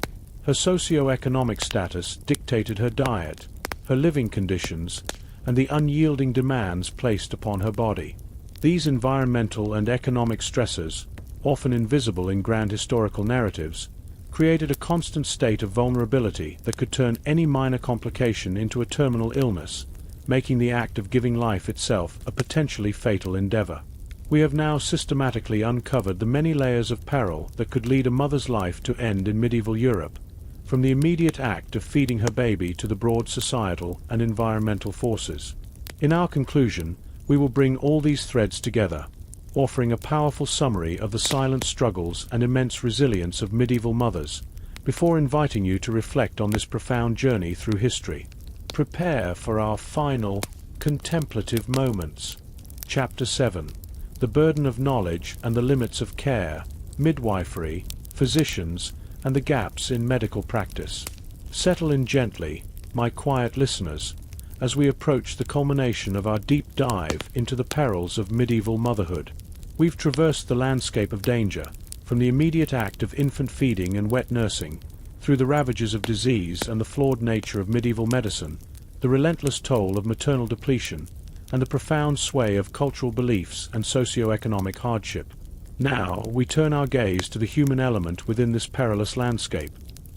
S1: Her socioeconomic status dictated her diet, her living conditions, and the unyielding demands placed upon her body. These environmental and economic stresses, often invisible in grand historical narratives, created a constant state of vulnerability that could turn any minor complication into a terminal illness, making the act of giving life itself a potentially fatal endeavor. We have now systematically uncovered the many layers of peril that could lead a mother's life to end in medieval Europe, from the immediate act of feeding her baby to the broad societal and environmental forces. In our conclusion, we will bring all these threads together, offering a powerful summary of the silent struggles and immense resilience of medieval mothers, before inviting you to reflect on this profound journey through history. Prepare for our final, contemplative moments. Chapter 7. The Burden of Knowledge and the Limits of Care, Midwifery, Physicians, and the Gaps in Medical Practice. Settle in gently, my quiet listeners, as we approach the culmination of our deep dive into the perils of medieval motherhood. We've traversed the landscape of danger, from the immediate act of infant feeding and wet nursing, through the ravages of disease and the flawed nature of medieval medicine, the relentless toll of maternal depletion, and the profound sway of cultural beliefs and socioeconomic hardship. Now we turn our gaze to the human element within this perilous landscape.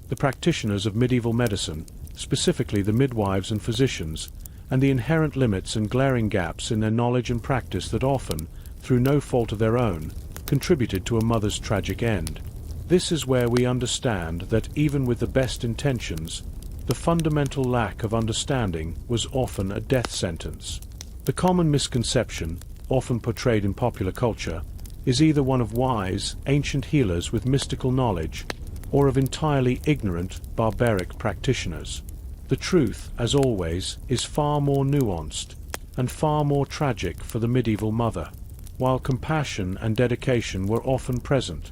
S1: The practitioners of medieval medicine, specifically the midwives and physicians, and the inherent limits and glaring gaps in their knowledge and practice that often, through no fault of their own, contributed to a mother's tragic end. This is where we understand that even with the best intentions, the fundamental lack of understanding was often a death sentence. The common misconception, often portrayed in popular culture, is either one of wise, ancient healers with mystical knowledge, or of entirely ignorant, barbaric practitioners. The truth, as always, is far more nuanced, and far more tragic for the medieval mother. While compassion and dedication were often present,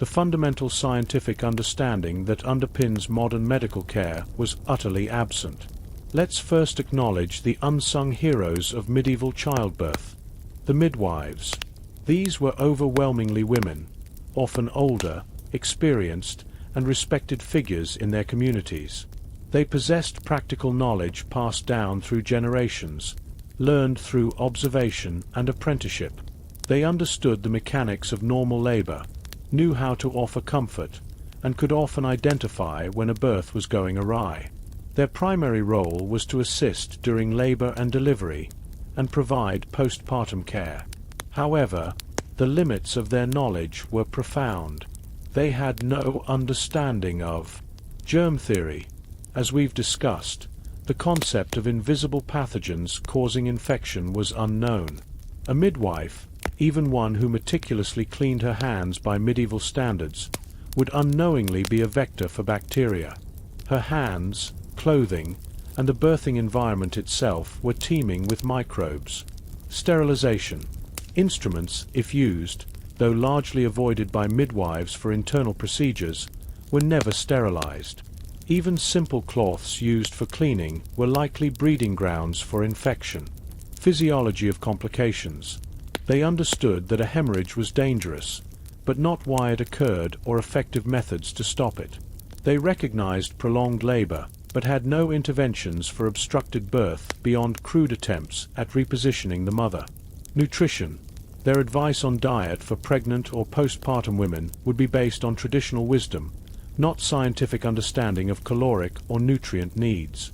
S1: The fundamental scientific understanding that underpins modern medical care was utterly absent. Let's first acknowledge the unsung heroes of medieval childbirth, the midwives. These were overwhelmingly women, often older, experienced, and respected figures in their communities. They possessed practical knowledge passed down through generations, learned through observation and apprenticeship. They understood the mechanics of normal labor, knew how to offer comfort, and could often identify when a birth was going awry. Their primary role was to assist during labor and delivery, and provide postpartum care. However, the limits of their knowledge were profound. They had no understanding of germ theory. As we've discussed, the concept of invisible pathogens causing infection was unknown. A midwife, even one who meticulously cleaned her hands by medieval standards, would unknowingly be a vector for bacteria. Her hands, clothing, and the birthing environment itself were teeming with microbes. Sterilization. Instruments, if used, though largely avoided by midwives for internal procedures, were never sterilized. Even simple cloths used for cleaning were likely breeding grounds for infection. Physiology of complications. They understood that a hemorrhage was dangerous, but not why it occurred or effective methods to stop it. They recognized prolonged labor, but had no interventions for obstructed birth beyond crude attempts at repositioning the mother. Nutrition. Their advice on diet for pregnant or postpartum women would be based on traditional wisdom, not scientific understanding of caloric or nutrient needs.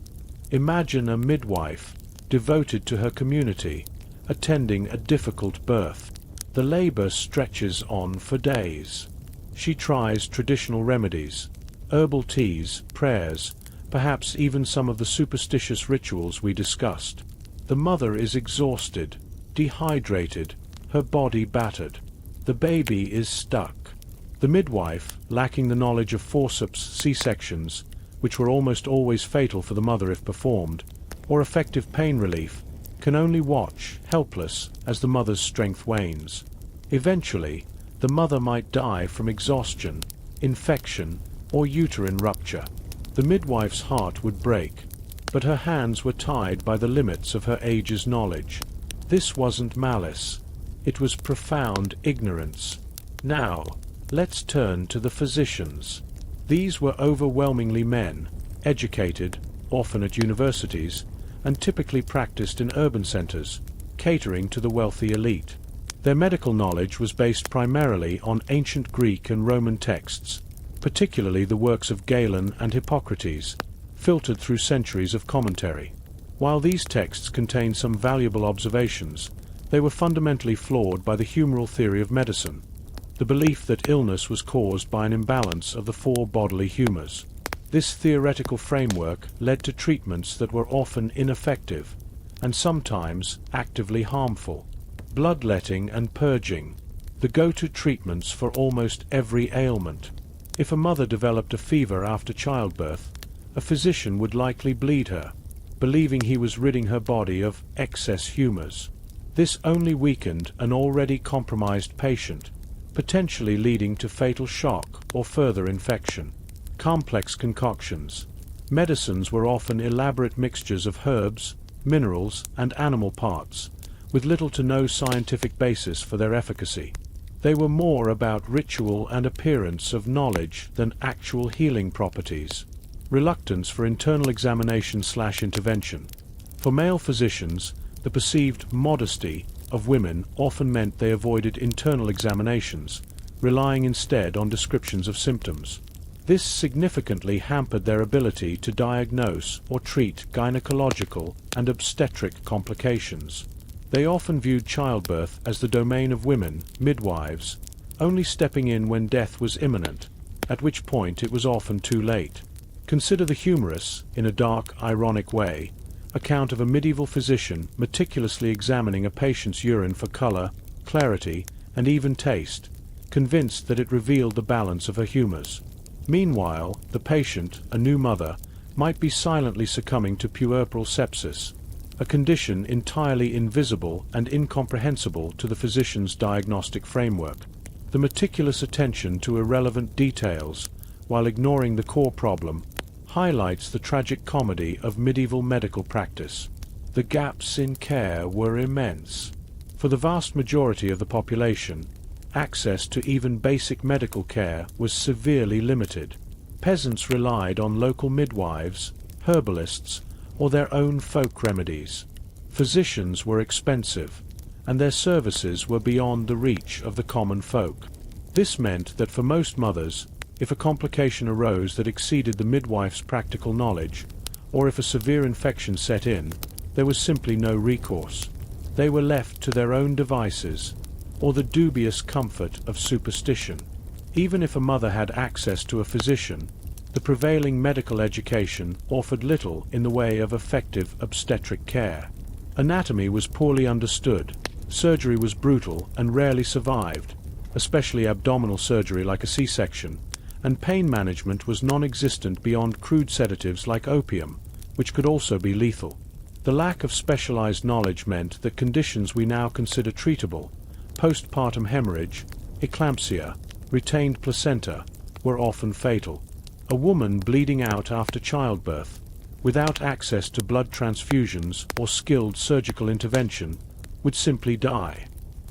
S1: Imagine a midwife, devoted to her community, attending a difficult birth. The labor stretches on for days. She tries traditional remedies, herbal teas, prayers, perhaps even some of the superstitious rituals we discussed. The mother is exhausted, dehydrated, her body battered. The baby is stuck. The midwife, lacking the knowledge of forceps C-sections, which were almost always fatal for the mother if performed, or effective pain relief, can only watch, helpless, as the mother's strength wanes. Eventually, the mother might die from exhaustion, infection, or uterine rupture. The midwife's heart would break, but her hands were tied by the limits of her age's knowledge. This wasn't malice. It was profound ignorance. Now, let's turn to the physicians. These were overwhelmingly men, educated, often at universities, and typically practiced in urban centers, catering to the wealthy elite. Their medical knowledge was based primarily on ancient Greek and Roman texts, particularly the works of Galen and Hippocrates, filtered through centuries of commentary. While these texts contain some valuable observations, they were fundamentally flawed by the humoral theory of medicine, the belief that illness was caused by an imbalance of the four bodily humors. This theoretical framework led to treatments that were often ineffective, and sometimes actively harmful. Bloodletting and purging, the go-to treatments for almost every ailment. If a mother developed a fever after childbirth, a physician would likely bleed her, believing he was ridding her body of excess humors. This only weakened an already compromised patient, potentially leading to fatal shock or further infection. Complex concoctions. Medicines were often elaborate mixtures of herbs, minerals, and animal parts, with little to no scientific basis for their efficacy. They were more about ritual and appearance of knowledge than actual healing properties. Reluctance for internal examination/intervention. For male physicians, the perceived modesty of women often meant they avoided internal examinations, relying instead on descriptions of symptoms. This significantly hampered their ability to diagnose or treat gynecological and obstetric complications. They often viewed childbirth as the domain of women, midwives, only stepping in when death was imminent, at which point it was often too late. Consider the humorous, in a dark, ironic way, account of a medieval physician meticulously examining a patient's urine for color, clarity, and even taste, convinced that it revealed the balance of her humors. Meanwhile, the patient, a new mother, might be silently succumbing to puerperal sepsis, a condition entirely invisible and incomprehensible to the physician's diagnostic framework. The meticulous attention to irrelevant details, while ignoring the core problem, highlights the tragic comedy of medieval medical practice. The gaps in care were immense. For the vast majority of the population, access to even basic medical care was severely limited. Peasants relied on local midwives, herbalists, or their own folk remedies. Physicians were expensive, and their services were beyond the reach of the common folk. This meant that for most mothers, if a complication arose that exceeded the midwife's practical knowledge, or if a severe infection set in, there was simply no recourse. They were left to their own devices, or the dubious comfort of superstition. Even if a mother had access to a physician, the prevailing medical education offered little in the way of effective obstetric care. Anatomy was poorly understood, surgery was brutal and rarely survived, especially abdominal surgery like a C-section, and pain management was non-existent beyond crude sedatives like opium, which could also be lethal. The lack of specialized knowledge meant that conditions we now consider treatable, postpartum hemorrhage, eclampsia, retained placenta, were often fatal. A woman bleeding out after childbirth, without access to blood transfusions or skilled surgical intervention, would simply die.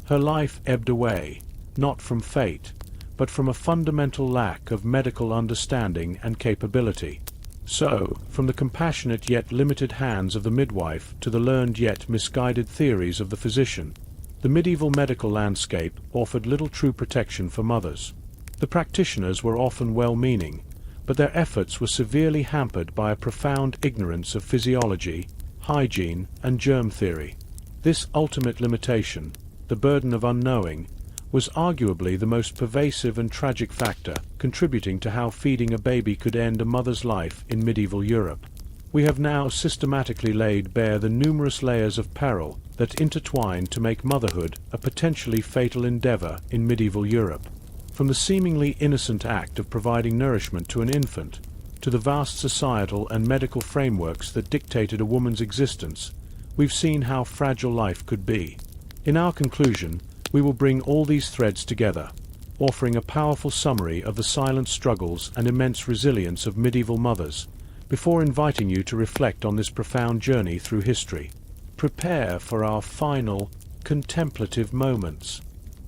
S1: Her life ebbed away, not from fate, but from a fundamental lack of medical understanding and capability. So, from the compassionate yet limited hands of the midwife to the learned yet misguided theories of the physician, the medieval medical landscape offered little true protection for mothers. The practitioners were often well-meaning, but their efforts were severely hampered by a profound ignorance of physiology, hygiene, and germ theory. This ultimate limitation, the burden of unknowing, was arguably the most pervasive and tragic factor contributing to how feeding a baby could end a mother's life in medieval Europe. We have now systematically laid bare the numerous layers of peril that intertwined to make motherhood a potentially fatal endeavor in medieval Europe. From the seemingly innocent act of providing nourishment to an infant, to the vast societal and medical frameworks that dictated a woman's existence, we've seen how fragile life could be. In our conclusion, we will bring all these threads together, offering a powerful summary of the silent struggles and immense resilience of medieval mothers, before inviting you to reflect on this profound journey through history. Prepare for our final, contemplative moments.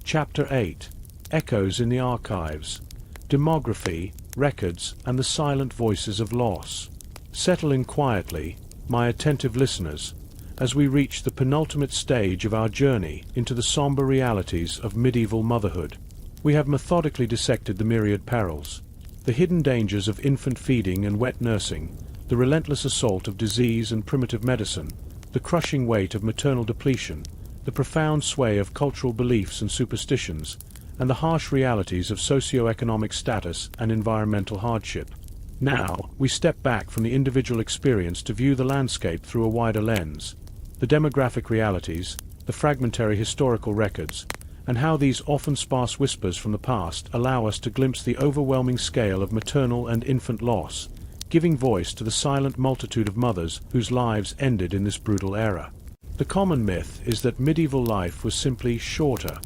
S1: Chapter 8. Echoes in the Archives. Demography, Records, and the Silent Voices of Loss. Settle in quietly, my attentive listeners, as we reach the penultimate stage of our journey into the somber realities of medieval motherhood. We have methodically dissected the myriad perils, the hidden dangers of infant feeding and wet nursing, the relentless assault of disease and primitive medicine, the crushing weight of maternal depletion, the profound sway of cultural beliefs and superstitions, and the harsh realities of socioeconomic status and environmental hardship. Now, we step back from the individual experience to view the landscape through a wider lens. The demographic realities, the fragmentary historical records, and how these often sparse whispers from the past allow us to glimpse the overwhelming scale of maternal and infant loss, giving voice to the silent multitude of mothers whose lives ended in this brutal era. The common myth is that medieval life was simply shorter,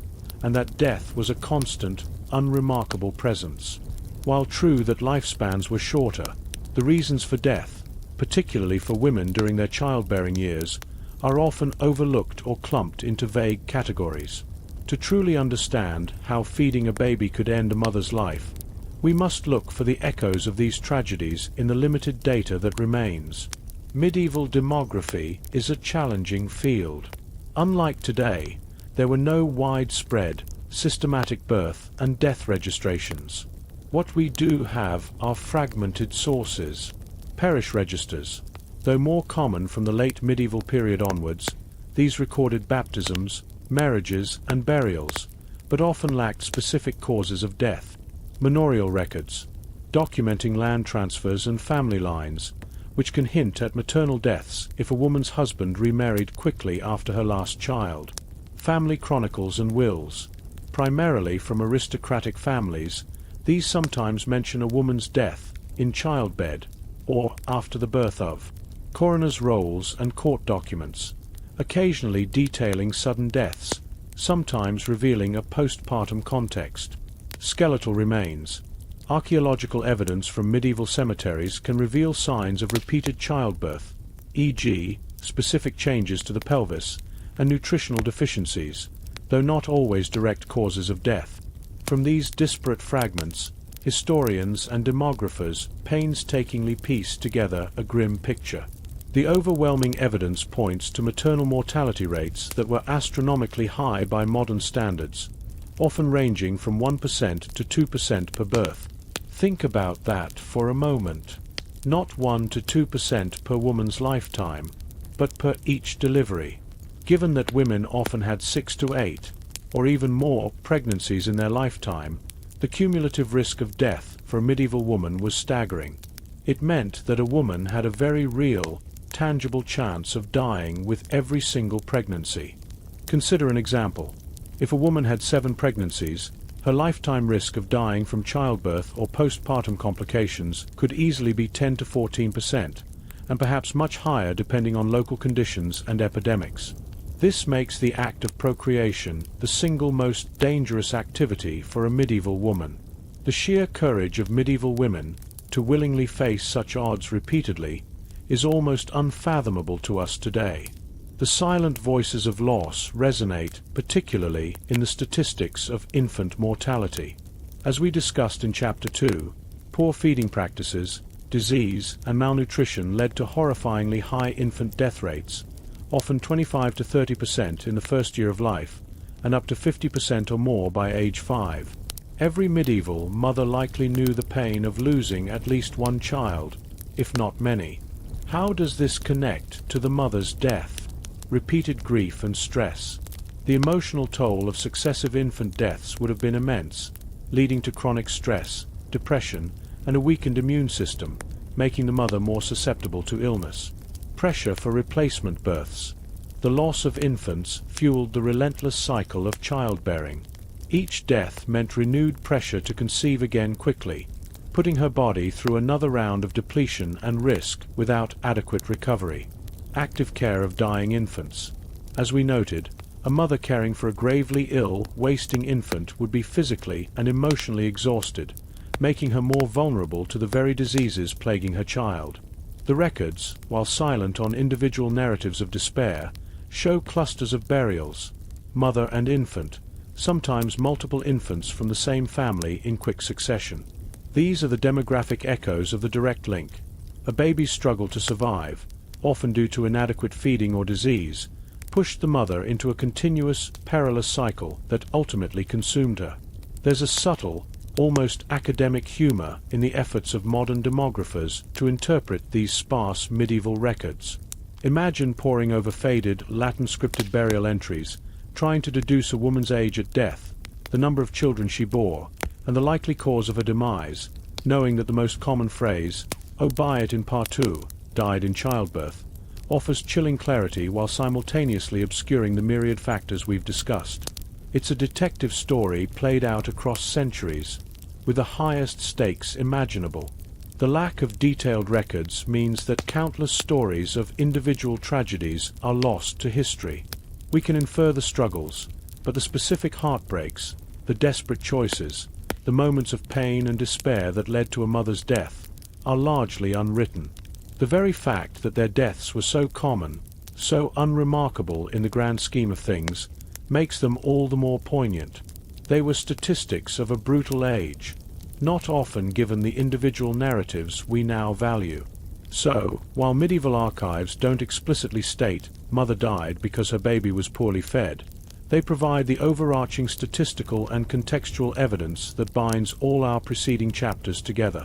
S1: and that death was a constant, unremarkable presence. While true that lifespans were shorter, the reasons for death, particularly for women during their childbearing years, are often overlooked or clumped into vague categories. To truly understand how feeding a baby could end a mother's life, we must look for the echoes of these tragedies in the limited data that remains. Medieval demography is a challenging field. Unlike today, there were no widespread, systematic birth and death registrations. What we do have are fragmented sources. Parish registers. Though more common from the late medieval period onwards, these recorded baptisms, marriages, and burials, but often lacked specific causes of death. Manorial records, documenting land transfers and family lines, which can hint at maternal deaths if a woman's husband remarried quickly after her last child. Family chronicles and wills, primarily from aristocratic families, these sometimes mention a woman's death in childbed or after the birth of. Coroner's rolls and court documents, occasionally detailing sudden deaths, sometimes revealing a postpartum context. Skeletal remains. Archaeological evidence from medieval cemeteries can reveal signs of repeated childbirth, e.g., specific changes to the pelvis, and nutritional deficiencies, though not always direct causes of death. From these disparate fragments, historians and demographers painstakingly piece together a grim picture. The overwhelming evidence points to maternal mortality rates that were astronomically high by modern standards, often ranging from 1% to 2% per birth. Think about that for a moment. Not 1 to 2% per woman's lifetime, but per each delivery. Given that women often had 6 to 8, or even more, pregnancies in their lifetime, the cumulative risk of death for a medieval woman was staggering. It meant that a woman had a very real, tangible chance of dying with every single pregnancy. Consider an example. If a woman had 7 pregnancies, her lifetime risk of dying from childbirth or postpartum complications could easily be 10 to 14%, and perhaps much higher depending on local conditions and epidemics. This makes the act of procreation the single most dangerous activity for a medieval woman. The sheer courage of medieval women to willingly face such odds repeatedly is almost unfathomable to us today. The silent voices of loss resonate particularly in the statistics of infant mortality. As we discussed in Chapter 2, poor feeding practices, disease, and malnutrition led to horrifyingly high infant death rates, often 25 to 30% in the first year of life, and up to 50% or more by age 5. Every medieval mother likely knew the pain of losing at least one child, if not many. How does this connect to the mother's death? Repeated grief and stress. The emotional toll of successive infant deaths would have been immense, leading to chronic stress, depression, and a weakened immune system, making the mother more susceptible to illness. Pressure for replacement births. The loss of infants fueled the relentless cycle of childbearing. Each death meant renewed pressure to conceive again quickly, putting her body through another round of depletion and risk without adequate recovery. Active care of dying infants. As we noted, a mother caring for a gravely ill, wasting infant would be physically and emotionally exhausted, making her more vulnerable to the very diseases plaguing her child. The records, while silent on individual narratives of despair, show clusters of burials, mother and infant, sometimes multiple infants from the same family in quick succession. These are the demographic echoes of the direct link. A baby's struggle to survive, often due to inadequate feeding or disease, pushed the mother into a continuous, perilous cycle that ultimately consumed her. There's a subtle, almost academic humor in the efforts of modern demographers to interpret these sparse medieval records. Imagine poring over faded, Latin-scripted burial entries, trying to deduce a woman's age at death, the number of children she bore, and the likely cause of her demise, knowing that the most common phrase, "Obiit in partu," died in childbirth, offers chilling clarity while simultaneously obscuring the myriad factors we've discussed. It's a detective story played out across centuries, with the highest stakes imaginable. The lack of detailed records means that countless stories of individual tragedies are lost to history. We can infer the struggles, but the specific heartbreaks, the desperate choices, the moments of pain and despair that led to a mother's death, are largely unwritten. The very fact that their deaths were so common, so unremarkable in the grand scheme of things, makes them all the more poignant. They were statistics of a brutal age, not often given the individual narratives we now value. So, while medieval archives don't explicitly state mother died because her baby was poorly fed, they provide the overarching statistical and contextual evidence that binds all our preceding chapters together.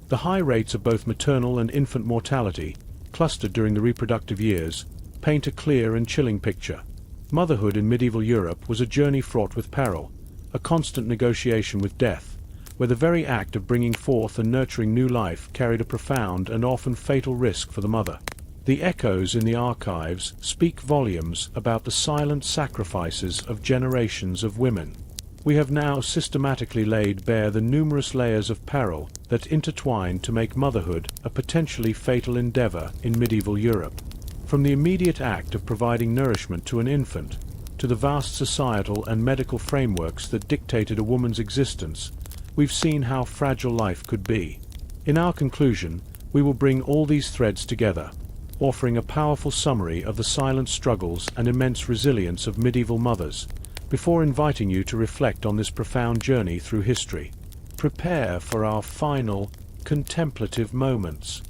S1: The high rates of both maternal and infant mortality, clustered during the reproductive years, paint a clear and chilling picture. Motherhood in medieval Europe was a journey fraught with peril, a constant negotiation with death, where the very act of bringing forth and nurturing new life carried a profound and often fatal risk for the mother. The echoes in the archives speak volumes about the silent sacrifices of generations of women. We have now systematically laid bare the numerous layers of peril that intertwine to make motherhood a potentially fatal endeavor in medieval Europe. From the immediate act of providing nourishment to an infant, to the vast societal and medical frameworks that dictated a woman's existence, we've seen how fragile life could be. In our conclusion, we will bring all these threads together, offering a powerful summary of the silent struggles and immense resilience of medieval mothers, before inviting you to reflect on this profound journey through history. Prepare for our final, contemplative moments.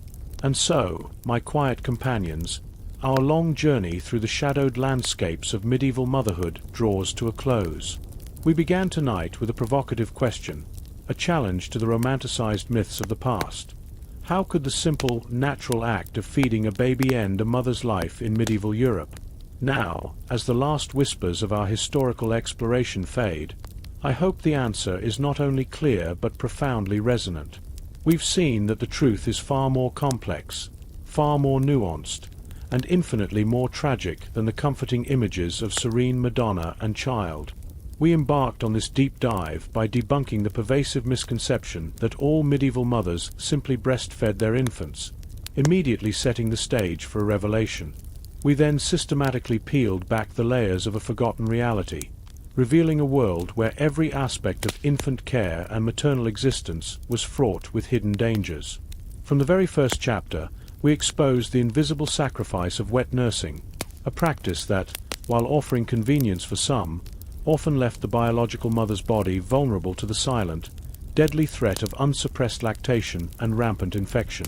S1: And so, my quiet companions, our long journey through the shadowed landscapes of medieval motherhood draws to a close. We began tonight with a provocative question, a challenge to the romanticized myths of the past. How could the simple, natural act of feeding a baby end a mother's life in medieval Europe? Now, as the last whispers of our historical exploration fade, I hope the answer is not only clear but profoundly resonant. We've seen that the truth is far more complex, far more nuanced, and infinitely more tragic than the comforting images of serene Madonna and child. We embarked on this deep dive by debunking the pervasive misconception that all medieval mothers simply breastfed their infants, immediately setting the stage for a revelation. We then systematically peeled back the layers of a forgotten reality, revealing a world where every aspect of infant care and maternal existence was fraught with hidden dangers. From the very first chapter, we exposed the invisible sacrifice of wet nursing, a practice that, while offering convenience for some, often left the biological mother's body vulnerable to the silent, deadly threat of unsuppressed lactation and rampant infection.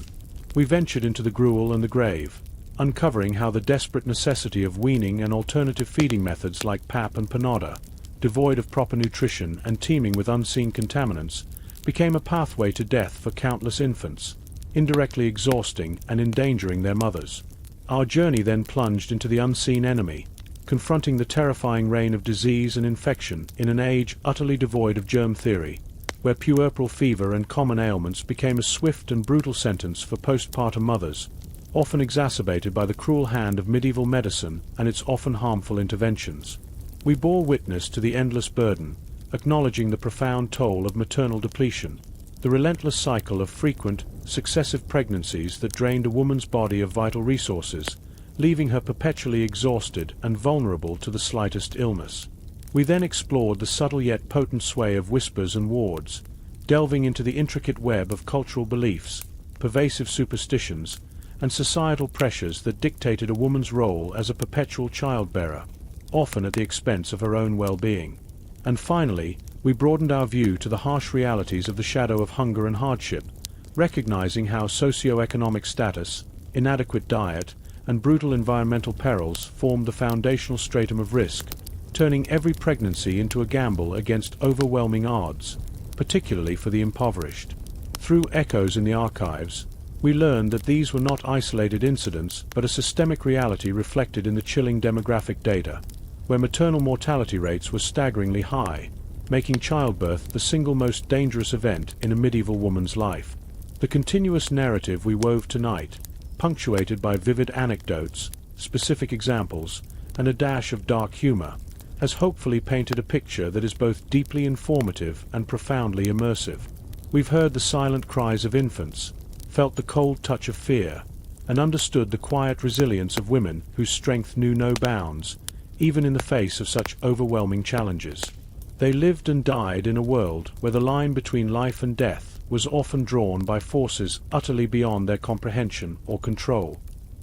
S1: We ventured into the gruel and the grave, uncovering how the desperate necessity of weaning and alternative feeding methods like pap and panada, devoid of proper nutrition and teeming with unseen contaminants, became a pathway to death for countless infants, indirectly exhausting and endangering their mothers. Our journey then plunged into the unseen enemy, confronting the terrifying reign of disease and infection in an age utterly devoid of germ theory, where puerperal fever and common ailments became a swift and brutal sentence for postpartum mothers, often exacerbated by the cruel hand of medieval medicine and its often harmful interventions. We bore witness to the endless burden, acknowledging the profound toll of maternal depletion, the relentless cycle of frequent, successive pregnancies that drained a woman's body of vital resources, leaving her perpetually exhausted and vulnerable to the slightest illness. We then explored the subtle yet potent sway of whispers and wards, delving into the intricate web of cultural beliefs, pervasive superstitions, and societal pressures that dictated a woman's role as a perpetual childbearer, often at the expense of her own well-being. And finally, we broadened our view to the harsh realities of the shadow of hunger and hardship, recognizing how socioeconomic status, inadequate diet, and brutal environmental perils formed the foundational stratum of risk, turning every pregnancy into a gamble against overwhelming odds, particularly for the impoverished. Through echoes in the archives, we learned that these were not isolated incidents but a systemic reality reflected in the chilling demographic data, where maternal mortality rates were staggeringly high, making childbirth the single most dangerous event in a medieval woman's life. The continuous narrative we wove tonight, punctuated by vivid anecdotes, specific examples, and a dash of dark humor, has hopefully painted a picture that is both deeply informative and profoundly immersive. We've heard the silent cries of infants, felt the cold touch of fear, and understood the quiet resilience of women whose strength knew no bounds, even in the face of such overwhelming challenges. They lived and died in a world where the line between life and death was often drawn by forces utterly beyond their comprehension or control.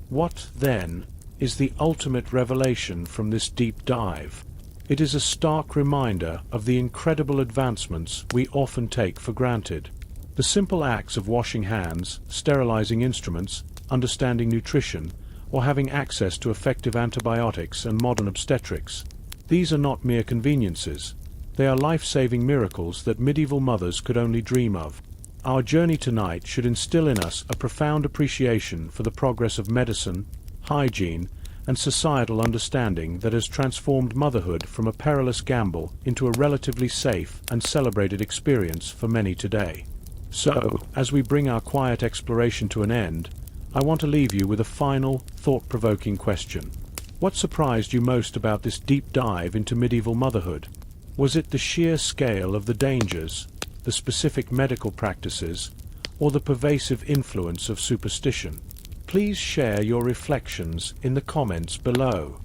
S1: What, then, is the ultimate revelation from this deep dive? It is a stark reminder of the incredible advancements we often take for granted. The simple acts of washing hands, sterilizing instruments, understanding nutrition, or having access to effective antibiotics and modern obstetrics. These are not mere conveniences. They are life-saving miracles that medieval mothers could only dream of. Our journey tonight should instill in us a profound appreciation for the progress of medicine, hygiene, and societal understanding that has transformed motherhood from a perilous gamble into a relatively safe and celebrated experience for many today. So, as we bring our quiet exploration to an end, I want to leave you with a final, thought-provoking question. What surprised you most about this deep dive into medieval motherhood? Was it the sheer scale of the dangers, the specific medical practices, or the pervasive influence of superstition? Please share your reflections in the comments below.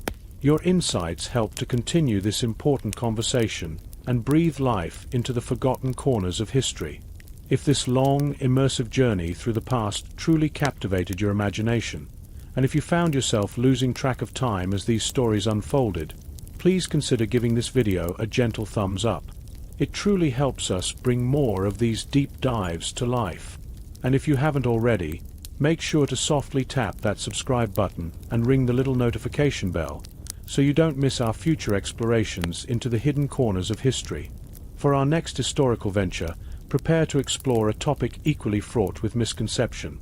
S1: Your insights help to continue this important conversation and breathe life into the forgotten corners of history. If this long, immersive journey through the past truly captivated your imagination, and if you found yourself losing track of time as these stories unfolded, please consider giving this video a gentle thumbs up. It truly helps us bring more of these deep dives to life. And if you haven't already, make sure to softly tap that subscribe button and ring the little notification bell, so you don't miss our future explorations into the hidden corners of history. For our next historical venture, prepare to explore a topic equally fraught with misconception: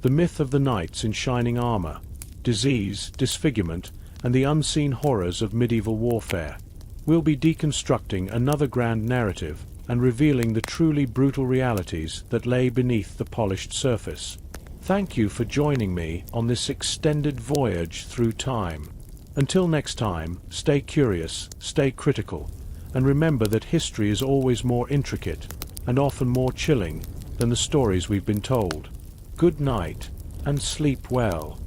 S1: the myth of the knights in shining armor, disease, disfigurement, and the unseen horrors of medieval warfare. We'll be deconstructing another grand narrative and revealing the truly brutal realities that lay beneath the polished surface. Thank you for joining me on this extended voyage through time. Until next time, stay curious, stay critical, and remember that history is always more intricate and often more chilling than the stories we've been told. Good night, and sleep well.